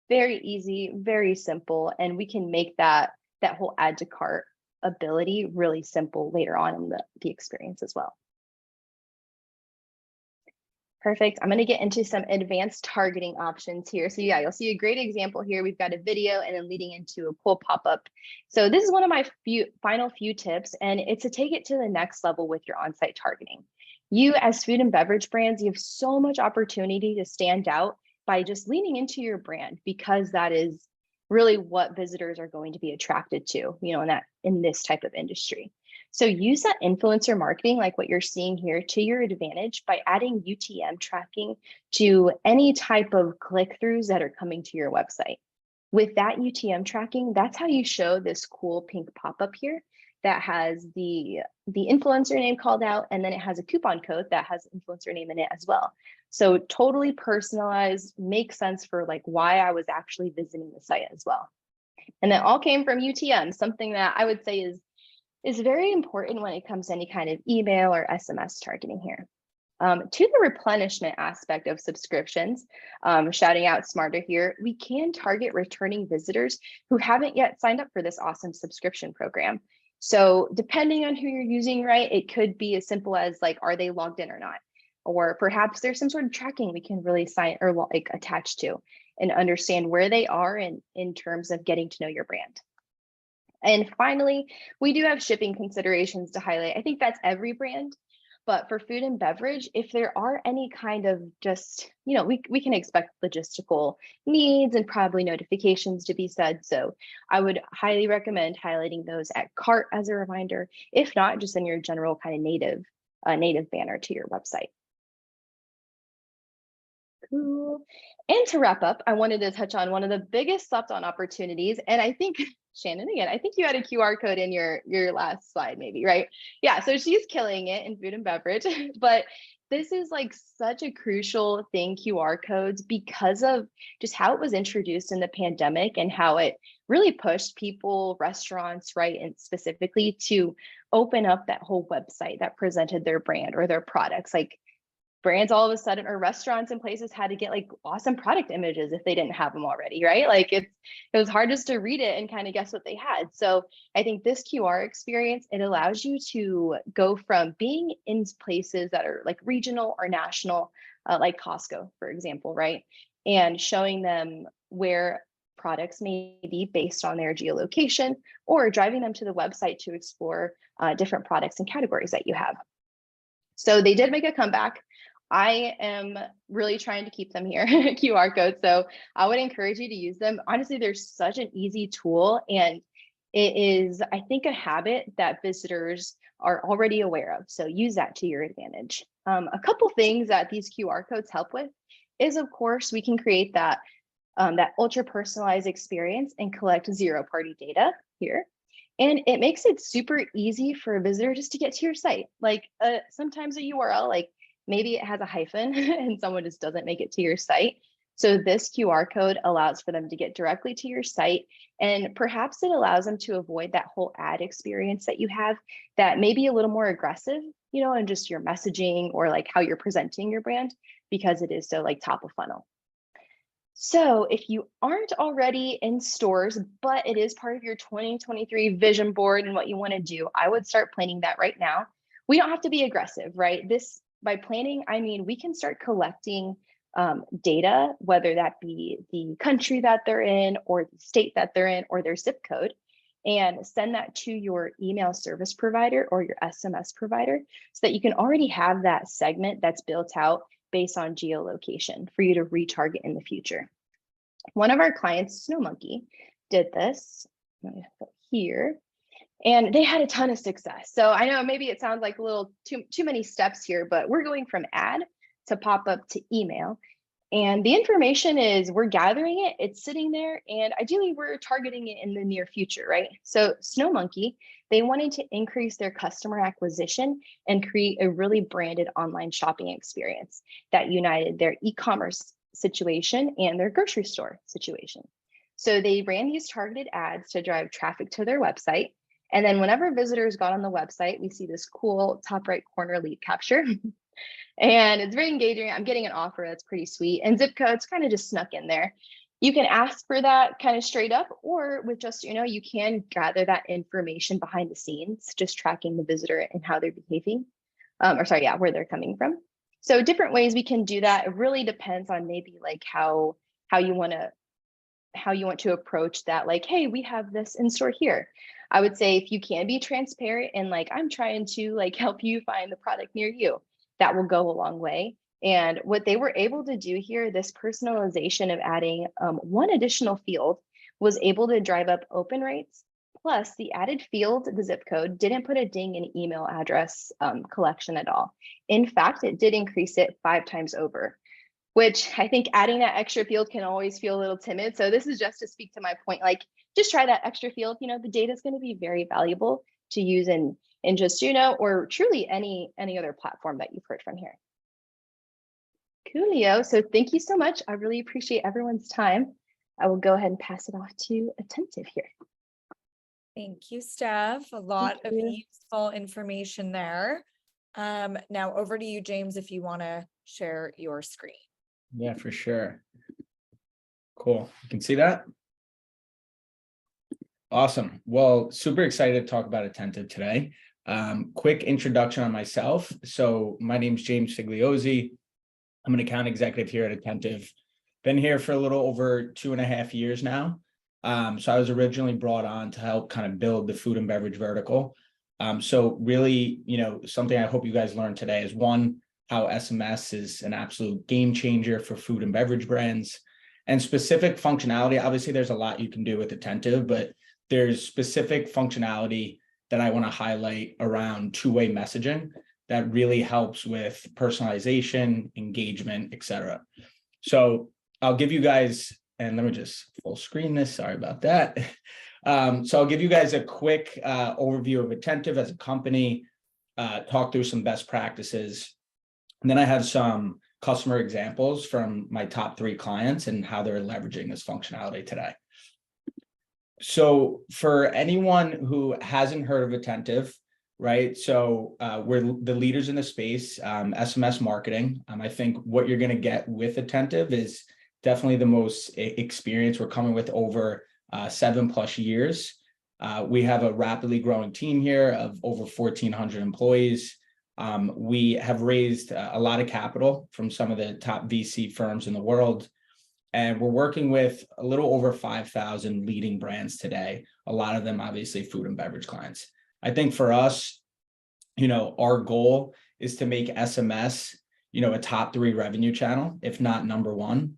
Very easy, very simple. And we can make that whole add to cart ability really simple later on in the experience as well. Perfect. I'm going to get into some advanced targeting options here. So yeah, you'll see a great example here. We've got a video and then leading into a cool pop-up. So this is one of my final few tips, and it's to take it to the next level with your on-site targeting. You as food and beverage brands, you have so much opportunity to stand out by just leaning into your brand, because that is really what visitors are going to be attracted to, in this type of industry. So use that influencer marketing, like what you're seeing here, to your advantage by adding UTM tracking to any type of click-throughs that are coming to your website. With that UTM tracking, that's how you show this cool pink pop-up here that has the influencer name called out, and then it has a coupon code that has influencer name in it as well. So totally personalized, makes sense for like why I was actually visiting the site as well. And that all came from UTM, something that I would say is very important when it comes to any kind of email or SMS targeting here. To the replenishment aspect of subscriptions, shouting out Smarter here, we can target returning visitors who haven't yet signed up for this awesome subscription program. So depending on who you're using, right, it could be as simple as like, are they logged in or not? Or perhaps there's some sort of tracking we can really attach to and understand where they are in terms of getting to know your brand. And finally, we do have shipping considerations to highlight. I think that's every brand, But for food and beverage, if there are any kind of just, we can expect logistical needs and probably notifications to be said. So I would highly recommend highlighting those at cart as a reminder, if not just in your general kind of native banner to your website. Cool. And to wrap up, I wanted to touch on one of the biggest slept on opportunities. And I think, Shannon, again, I think you had a QR code in your last slide, maybe, right? Yeah, so she's killing it in food and beverage, but this is like such a crucial thing, QR codes, because of just how it was introduced in the pandemic and how it really pushed people, restaurants, right, and specifically to open up that whole website that presented their brand or their products. Like brands all of a sudden, or restaurants and places, had to get like awesome product images if they didn't have them already, right? Like it was hard just to read it and kind of guess what they had. So I think this QR experience, it allows you to go from being in places that are like regional or national, like Costco, for example, right? And showing them where products may be based on their geolocation, or driving them to the website to explore different products and categories that you have. So they did make a comeback. I am really trying to keep them here, QR codes. So I would encourage you to use them. Honestly, they're such an easy tool, and it is, I think, a habit that visitors are already aware of. So use that to your advantage. A couple things that these QR codes help with is, of course, we can create that ultra personalized experience and collect zero-party data here. And it makes it super easy for a visitor just to get to your site. Like sometimes a URL, like maybe it has a hyphen and someone just doesn't make it to your site. So this QR code allows for them to get directly to your site, and perhaps it allows them to avoid that whole ad experience that you have that may be a little more aggressive, in just your messaging or like how you're presenting your brand, because it is so like top of funnel. So if you aren't already in stores, but it is part of your 2023 vision board and what you want to do, I would start planning that right now. We don't have to be aggressive, right? By planning, I mean, we can start collecting data, whether that be the country that they're in or the state that they're in or their zip code, and send that to your email service provider or your SMS provider so that you can already have that segment that's built out based on geolocation for you to retarget in the future. One of our clients, Snow Monkey, did this. Let me go here. And they had a ton of success. So I know maybe it sounds like a little too many steps here, but we're going from ad to pop-up to email. And the information is, we're gathering it, it's sitting there, and ideally we're targeting it in the near future, right? So Snow Monkey, they wanted to increase their customer acquisition and create a really branded online shopping experience that united their e-commerce situation and their grocery store situation. So they ran these targeted ads to drive traffic to their website. And then whenever visitors got on the website, we see this cool top right corner lead capture. And it's very engaging. I'm getting an offer that's pretty sweet. And zip codes kind of just snuck in there. You can ask for that kind of straight up, or with just, you can gather that information behind the scenes, just tracking the visitor and how they're behaving, where they're coming from. So different ways we can do that. It really depends on maybe like how you want to approach that. Like, hey, we have this in store here. I would say if you can be transparent and like, I'm trying to like help you find the product near you, that will go a long way. And what they were able to do here, this personalization of adding one additional field, was able to drive up open rates. Plus the added field, the zip code, didn't put a ding in email address collection at all. In fact, it did increase it 5 times over, which I think adding that extra field can always feel a little timid. So this is just to speak to my point, like just try that extra field. The data is going to be very valuable to use in just, or truly any other platform that you've heard from here. Coolio. So thank you so much. I really appreciate everyone's time. I will go ahead and pass it off to Attentive here. Thank you, Steph. A lot of useful information there. Now over to you, James, if you want to share your screen. Yeah, for sure. Cool. You can see that? Awesome. Well, super excited to talk about Attentive today. Quick introduction on myself. So my name is James Figliozzi. I'm an account executive here at Attentive. Been here for a little over 2.5 years now. So I was originally brought on to help kind of build the food and beverage vertical. So really, something I hope you guys learned today is one, how SMS is an absolute game changer for food and beverage brands, and specific functionality. Obviously, there's a lot you can do with Attentive, but there's specific functionality that I want to highlight around two-way messaging that really helps with personalization, engagement, etc. So I'll give you guys, and let me just full screen this. Sorry about that. So I'll give you guys a quick overview of Attentive as a company, talk through some best practices. And then I have some customer examples from my top 3 clients and how they're leveraging this functionality today. So for anyone who hasn't heard of Attentive, right? So we're the leaders in the space, SMS marketing. I think what you're going to get with Attentive is definitely the most experience. We're coming with over 7+ years. We have a rapidly growing team here of over 1,400 employees. We have raised a lot of capital from some of the top VC firms in the world. And we're working with a little over 5,000 leading brands today. A lot of them, obviously, food and beverage clients. I think for us, our goal is to make SMS, a top 3 revenue channel, if not number 1.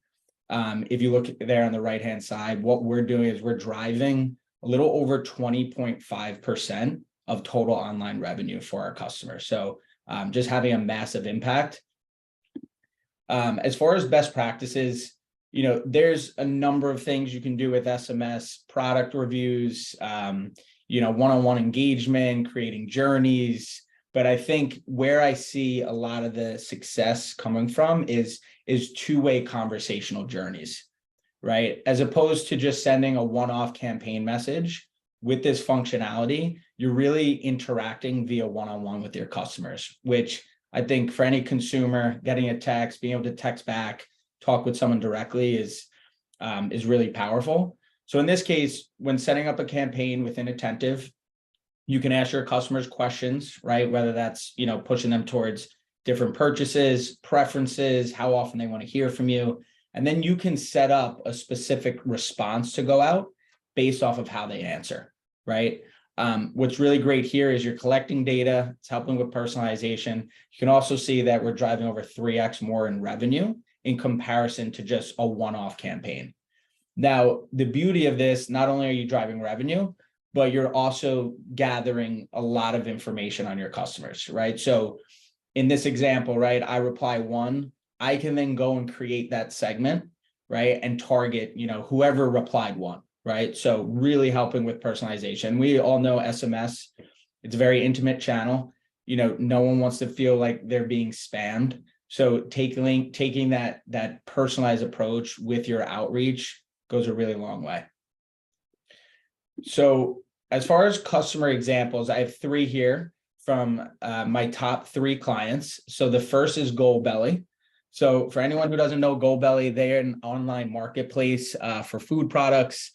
If you look there on the right-hand side, what we're doing is we're driving a little over 20.5% of total online revenue for our customers. So just having a massive impact. As far as best practices, there's a number of things you can do with SMS, product reviews, one-on-one engagement, creating journeys. But I think where I see a lot of the success coming from is two-way conversational journeys, right? As opposed to just sending a one-off campaign message. With this functionality, you're really interacting via one-on-one with your customers, which I think for any consumer, getting a text, being able to text back, talk with someone directly is really powerful. So in this case, when setting up a campaign within Attentive, you can ask your customers questions, right? Whether that's, pushing them towards different purchases, preferences, how often they want to hear from you. And then you can set up a specific response to go out based off of how they answer, right? What's really great here is you're collecting data. It's helping with personalization. You can also see that we're driving over 3x more in revenue in comparison to just a one-off campaign. Now, the beauty of this, not only are you driving revenue, but you're also gathering a lot of information on your customers, right? So in this example, right, I reply 1, I can then go and create that segment, right? And target, whoever replied 1, right? So really helping with personalization. We all know SMS, it's a very intimate channel. No one wants to feel like they're being spammed. So taking that personalized approach with your outreach goes a really long way. So as far as customer examples, I have 3 here from my top 3 clients. So the first is Goldbelly. So for anyone who doesn't know Goldbelly, they're an online marketplace for food products.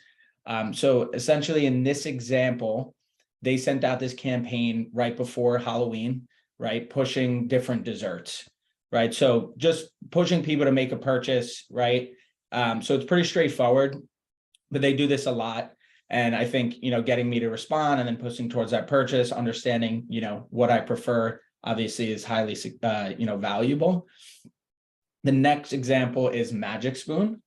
So essentially in this example, they sent out this campaign right before Halloween, right? Pushing different desserts, right? So just pushing people to make a purchase, right? So it's pretty straightforward, but they do this a lot. And I think, getting me to respond and then pushing towards that purchase, understanding, what I prefer, obviously is highly, valuable. The next example is Magic Spoon.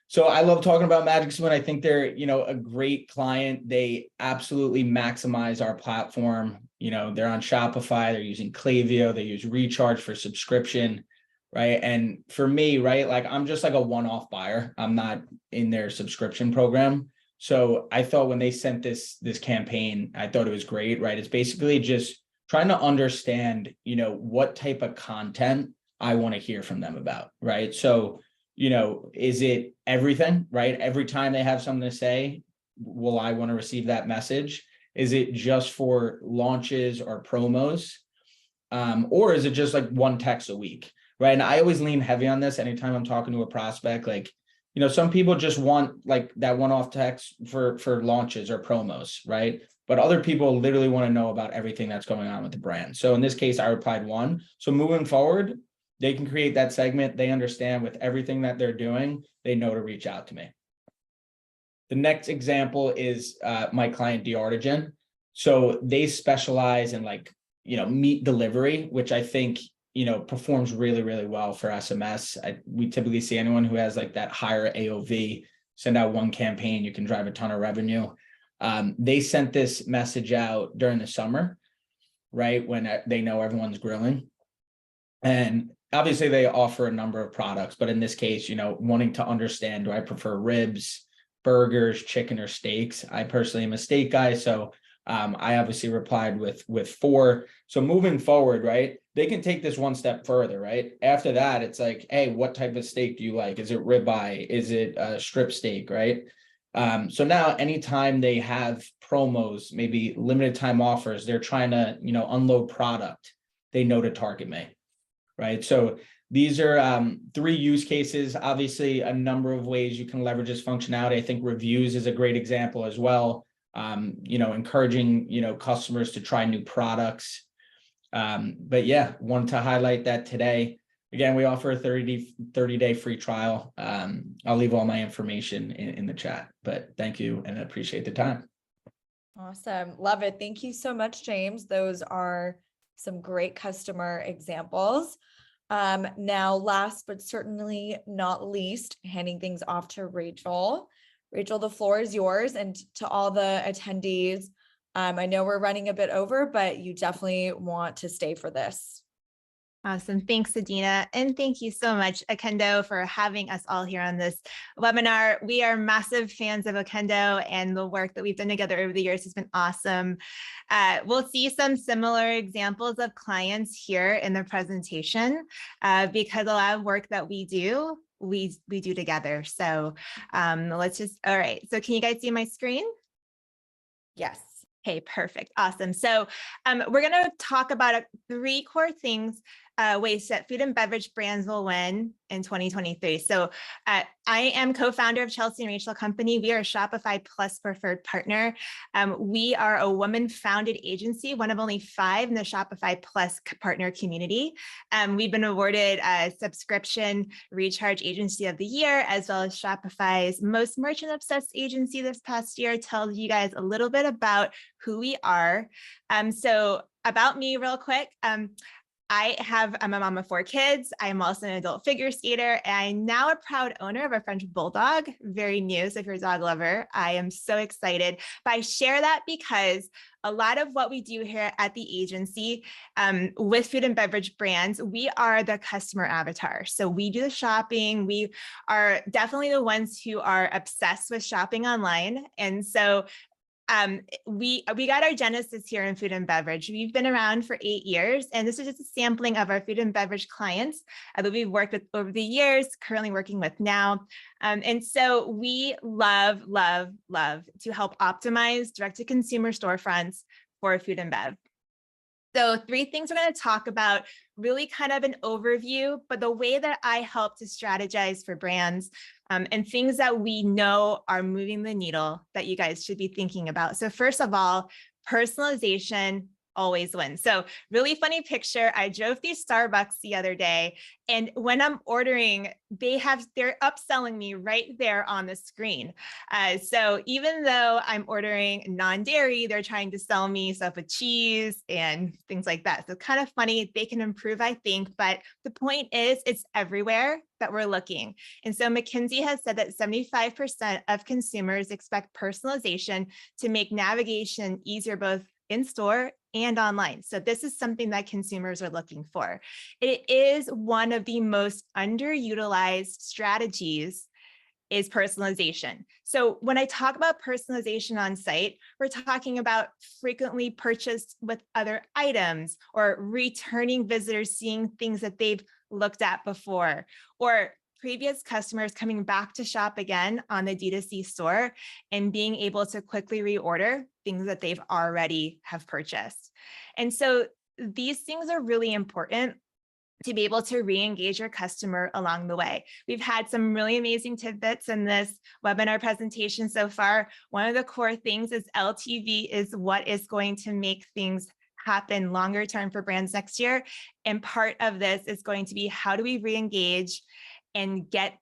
So I love talking about Magic Spoon. I think they're, a great client. They absolutely maximize our platform. They're on Shopify, they're using Klaviyo, they use Recharge for subscription, right? And for me, right, like I'm just like a one-off buyer. I'm not in their subscription program. So I thought when they sent this campaign, I thought it was great, right? It's basically just trying to understand, what type of content I want to hear from them about, right? So, is it everything, right? Every time they have something to say, will I want to receive that message? Is it just for launches or promos? Or is it just like one text a week, right? And I always lean heavy on this anytime I'm talking to a prospect, like, some people just want like that one-off text for launches or promos, right? But other people literally want to know about everything that's going on with the brand. So in this case, I replied 1. So moving forward, they can create that segment. They understand with everything that they're doing, they know to reach out to me. The next example is my client, D'Artigen. So they specialize in like, meat delivery, which I think, performs really, really well for SMS. We typically see anyone who has like that higher AOV, send out one campaign, you can drive a ton of revenue. They sent this message out during the summer, right? When they know everyone's grilling. And obviously they offer a number of products, but in this case, wanting to understand, do I prefer ribs, burgers, chicken, or steaks? I personally am a steak guy, so I obviously replied with 4. So moving forward, right, they can take this one step further, right? After that, it's like, hey, what type of steak do you like? Is it ribeye? Is it strip steak, right? So now anytime they have promos, maybe limited time offers, they're trying to, unload product, they know to target me, right? So these are 3 use cases. Obviously, a number of ways you can leverage this functionality. I think reviews is a great example as well. Encouraging, customers to try new products. But yeah, wanted to highlight that today. Again, we offer a 30-day free trial. I'll leave all my information in the chat, but thank you and I appreciate the time. Awesome. Love it. Thank you so much, James. Those are some great customer examples. Now, last but certainly not least, handing things off to Rachel. Rachel, the floor is yours, and to all the attendees. I know we're running a bit over, but you definitely want to stay for this. Awesome. Thanks, Adina. And thank you so much, Okendo, for having us all here on this webinar. We are massive fans of Okendo, and the work that we've done together over the years has been awesome. We'll see some similar examples of clients here in the presentation because a lot of work that we do, we do together. So let's just, all right. So can you guys see my screen? Yes. Okay, perfect. Awesome. So we're going to talk about 3 core things, ways that food and beverage brands will win in 2023. So I am co-founder of Chelsea and Rachel Company. We are a Shopify Plus preferred partner. We are a woman-founded agency, one of only 5 in the Shopify Plus partner community. We've been awarded a subscription recharge agency of the year, as well as Shopify's most merchant-obsessed agency this past year. Tells you guys a little bit about who we are. So about me real quick. I'm a mom of 4 kids. I'm also an adult figure skater, and I'm now a proud owner of a French bulldog. Very new, so if you're a dog lover, I am so excited. But I share that because a lot of what we do here at the agency with food and beverage brands, we are the customer avatar. So we do the shopping. We are definitely the ones who are obsessed with shopping online. And so we got our genesis here in food and beverage. We've been around for 8 years, and this is just a sampling of our food and beverage clients that we've worked with over the years, currently working with now. And so we love to help optimize direct-to-consumer storefronts for food and bev. So 3 things we're going to talk about, really kind of an overview, but the way that I help to strategize for brands and things that we know are moving the needle that you guys should be thinking about. So first of all, personalization always wins. So really funny picture. I drove through Starbucks the other day, and when I'm ordering, they're upselling me right there on the screen. So even though I'm ordering non-dairy, they're trying to sell me stuff with cheese and things like that. So kind of funny. They can improve, I think, but the point is it's everywhere that we're looking. And so McKinsey has said that 75% of consumers expect personalization to make navigation easier, both in store and online. So this is something that consumers are looking for. It is one of the most underutilized strategies is personalization. So when I talk about personalization on site, we're talking about frequently purchased with other items, or returning visitors seeing things that they've looked at before, or previous customers coming back to shop again on the D2C store and being able to quickly reorder things that they've already have purchased. And so these things are really important to be able to re-engage your customer along the way. We've had some really amazing tidbits in this webinar presentation so far. One of the core things is LTV is what is going to make things happen longer term for brands next year. And part of this is going to be, how do we re-engage and get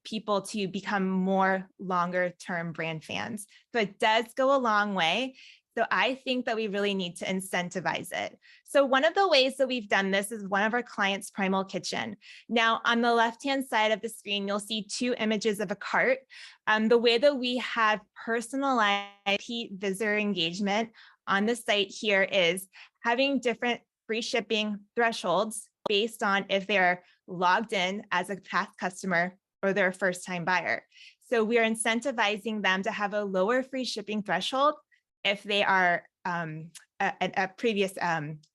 people to become more longer term brand fans? So it does go a long way So I think that we really need to incentivize it. So one of the ways that we've done this is one of our clients' Primal Kitchen. Now, on the left-hand side of the screen, you'll see 2 images of a cart. The way that we have personalized repeat visitor engagement on the site here is having different free shipping thresholds based on if they're logged in as a past customer or they're a first-time buyer. So we are incentivizing them to have a lower free shipping threshold if they are a previous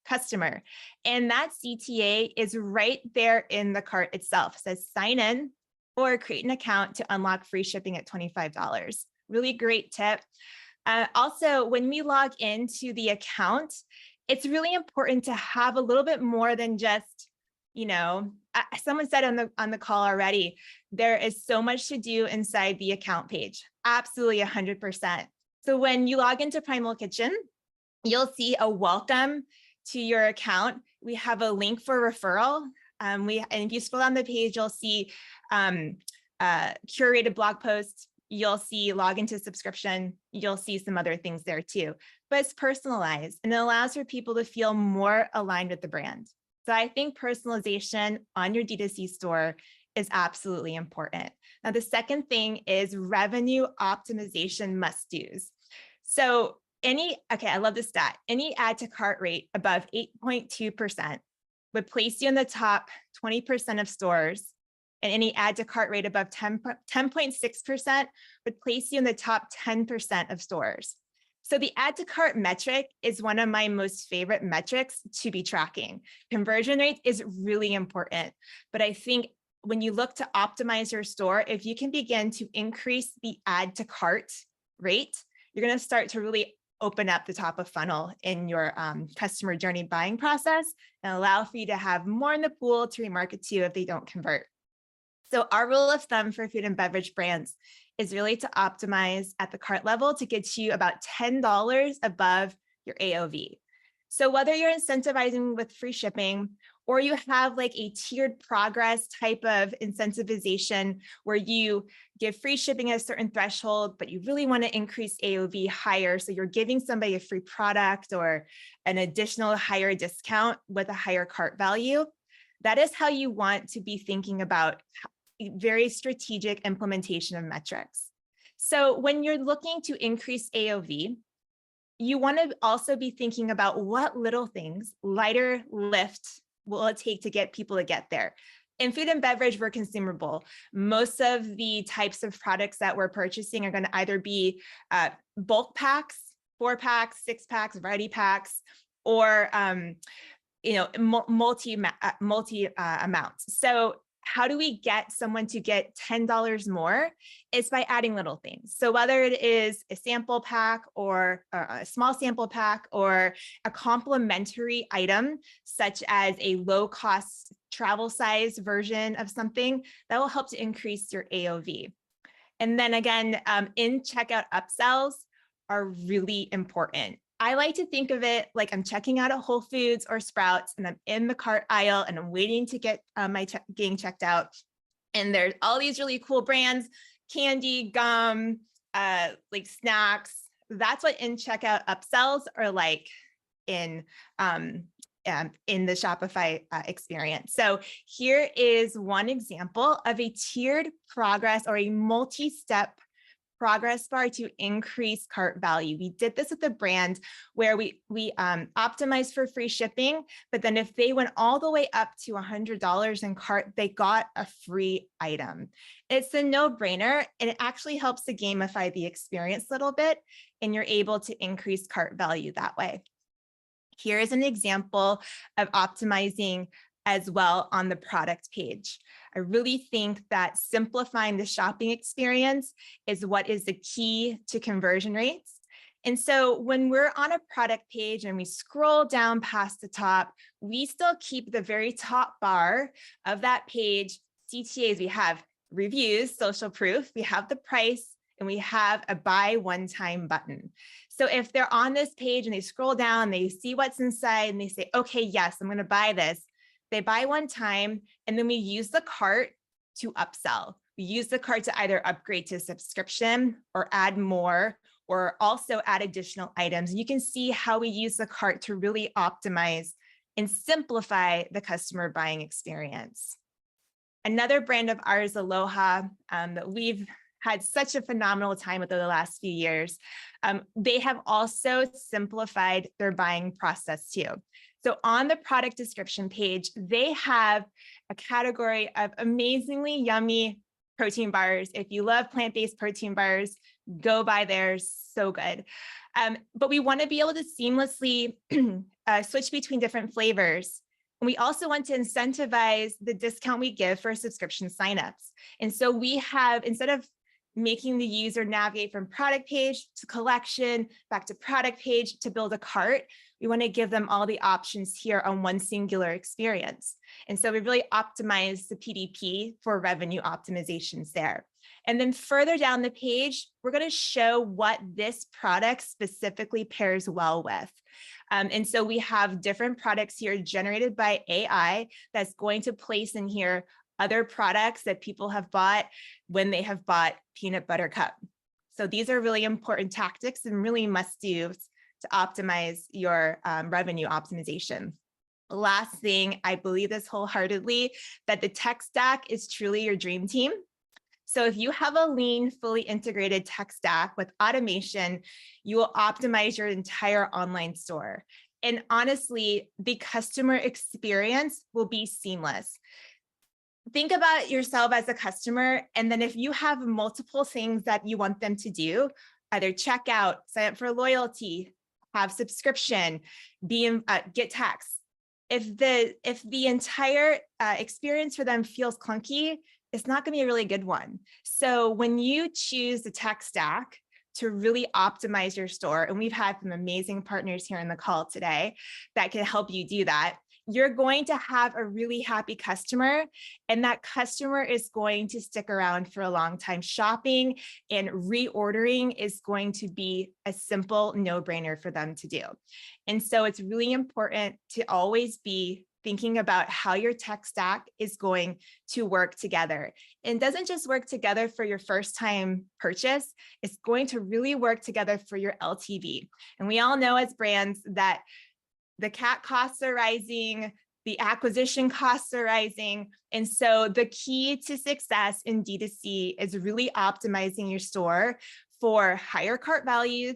customer. And that CTA is right there in the cart itself. It says sign in or create an account to unlock free shipping at $25. Really great tip. Also, when we log into the account, it's really important to have a little bit more than just, someone said on the call already, there is so much to do inside the account page. Absolutely 100%. So when you log into Primal Kitchen, you'll see a welcome to your account. We have a link for referral. And if you scroll down the page, you'll see curated blog posts. You'll see log into subscription. You'll see some other things there too, but it's personalized and it allows for people to feel more aligned with the brand. So I think personalization on your D2C store is absolutely important. Now, the second thing is revenue optimization must-dos. So I love this stat. Any add to cart rate above 8.2% would place you in the top 20% of stores, and any add to cart rate above 10.6% would place you in the top 10% of stores. So the add to cart metric is one of my most favorite metrics to be tracking. Conversion rate is really important, but I think when you look to optimize your store, if you can begin to increase the add to cart rate, you're going to start to really open up the top of funnel in your customer journey buying process and allow for you to have more in the pool to remarket to if they don't convert. So our rule of thumb for food and beverage brands is really to optimize at the cart level to get you about $10 above your AOV. So whether you're incentivizing with free shipping or you have like a tiered progress type of incentivization where you give free shipping at a certain threshold, but you really want to increase AOV higher. So you're giving somebody a free product or an additional higher discount with a higher cart value. That is how you want to be thinking about very strategic implementation of metrics. So when you're looking to increase AOV, you want to also be thinking about what little things, lighter lift, will it take to get people to get there. In food and beverage, we're consumable. Most of the types of products that we're purchasing are going to either be bulk packs, 4-packs, 6-packs, variety packs, or multi amounts. So how do we get someone to get $10 more? It's by adding little things. So whether it is a sample pack or a small sample pack or a complementary item, such as a low cost travel size version of something, that will help to increase your AOV. And then again, in checkout upsells are really important. I like to think of it like I'm checking out at Whole Foods or Sprouts and I'm in the cart aisle and I'm waiting to get getting checked out. And there's all these really cool brands, candy, gum, like snacks. That's what in checkout upsells are like in the Shopify experience. So here is one example of a tiered progress or a multi-step progress bar to increase cart value. We did this with a brand where we optimized for free shipping, but then if they went all the way up to $100 in cart, they got a free item. It's a no-brainer, and it actually helps to gamify the experience a little bit, and you're able to increase cart value that way. Here is an example of optimizing as well on the product page. I really think that simplifying the shopping experience is what is the key to conversion rates. And so when we're on a product page and we scroll down past the top, we still keep the very top bar of that page CTAs. We have reviews, social proof, we have the price, and we have a buy one time button. So if they're on this page and they scroll down, they see what's inside and they say, okay, yes, I'm going to buy this. They buy one time, and then we use the cart to upsell. We use the cart to either upgrade to subscription or add more or also add additional items. You can see how we use the cart to really optimize and simplify the customer buying experience. Another brand of ours, Aloha, that we've had such a phenomenal time with over the last few years. They have also simplified their buying process too. So on the product description page, they have a category of amazingly yummy protein bars. If you love plant-based protein bars, go buy theirs, so good. But we want to be able to seamlessly switch between different flavors. And we also want to incentivize the discount we give for subscription signups. And so we have, instead of making the user navigate from product page to collection, back to product page to build a cart, we want to give them all the options here on one singular experience. And so we really optimize the PDP for revenue optimizations there. And then further down the page, we're going to show what this product specifically pairs well with. And so we have different products here generated by AI that's going to place in here other products that people have bought when they have bought peanut butter cup. So these are really important tactics and really must-dos to optimize your revenue optimization. Last thing, I believe this wholeheartedly, that the tech stack is truly your dream team. So if you have a lean, fully integrated tech stack with automation, you will optimize your entire online store. And honestly, the customer experience will be seamless. Think about yourself as a customer, and then if you have multiple things that you want them to do, either check out, sign up for loyalty, have subscription, get tax. If the entire experience for them feels clunky, it's not going to be a really good one. So when you choose the tech stack to really optimize your store, and we've had some amazing partners here in the call today that can help you do that, you're going to have a really happy customer, and that customer is going to stick around for a long time. Shopping and reordering is going to be a simple no-brainer for them to do. And so it's really important to always be thinking about how your tech stack is going to work together. It doesn't just work together for your first time purchase, it's going to really work together for your LTV. And we all know as brands that the CAC costs are rising, the acquisition costs are rising. And so the key to success in D2C is really optimizing your store for higher cart values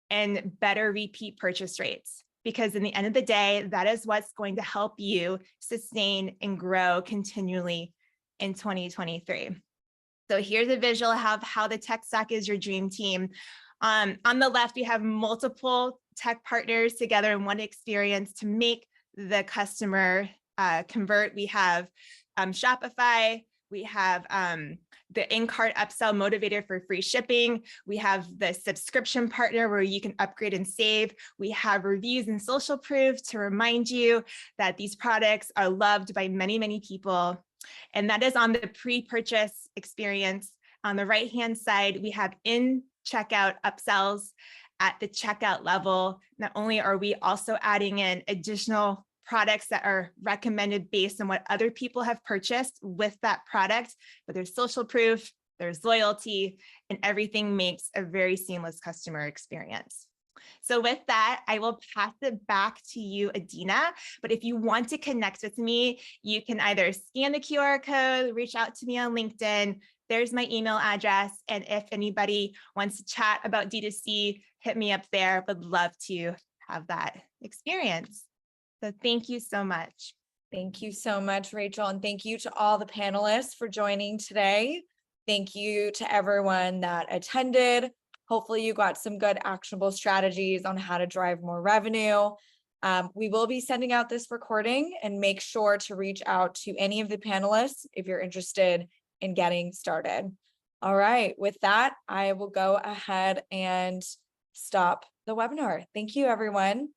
and better repeat purchase rates. Because in the end of the day, that is what's going to help you sustain and grow continually in 2023. So here's a visual of how the tech stack is your dream team. On the left, we have multiple tech partners together in one experience to make the customer convert. We have Shopify, we have the in-cart upsell motivator for free shipping. We have the subscription partner where you can upgrade and save. We have reviews and social proof to remind you that these products are loved by many, many people. And that is on the pre-purchase experience. On the right-hand side, we have in-checkout upsells at the checkout level. Not only are we also adding in additional products that are recommended based on what other people have purchased with that product, but there's social proof, there's loyalty, and everything makes a very seamless customer experience. So with that, I will pass it back to you, Adina. But if you want to connect with me, you can either scan the QR code, reach out to me on LinkedIn. There's my email address. And if anybody wants to chat about D2C, hit me up there. Would love to have that experience. So thank you so much. Thank you so much, Rachel. And thank you to all the panelists for joining today. Thank you to everyone that attended. Hopefully you got some good actionable strategies on how to drive more revenue. We will be sending out this recording, and make sure to reach out to any of the panelists if you're interested in getting started. All right, with that, I will go ahead and stop the webinar. Thank you, everyone.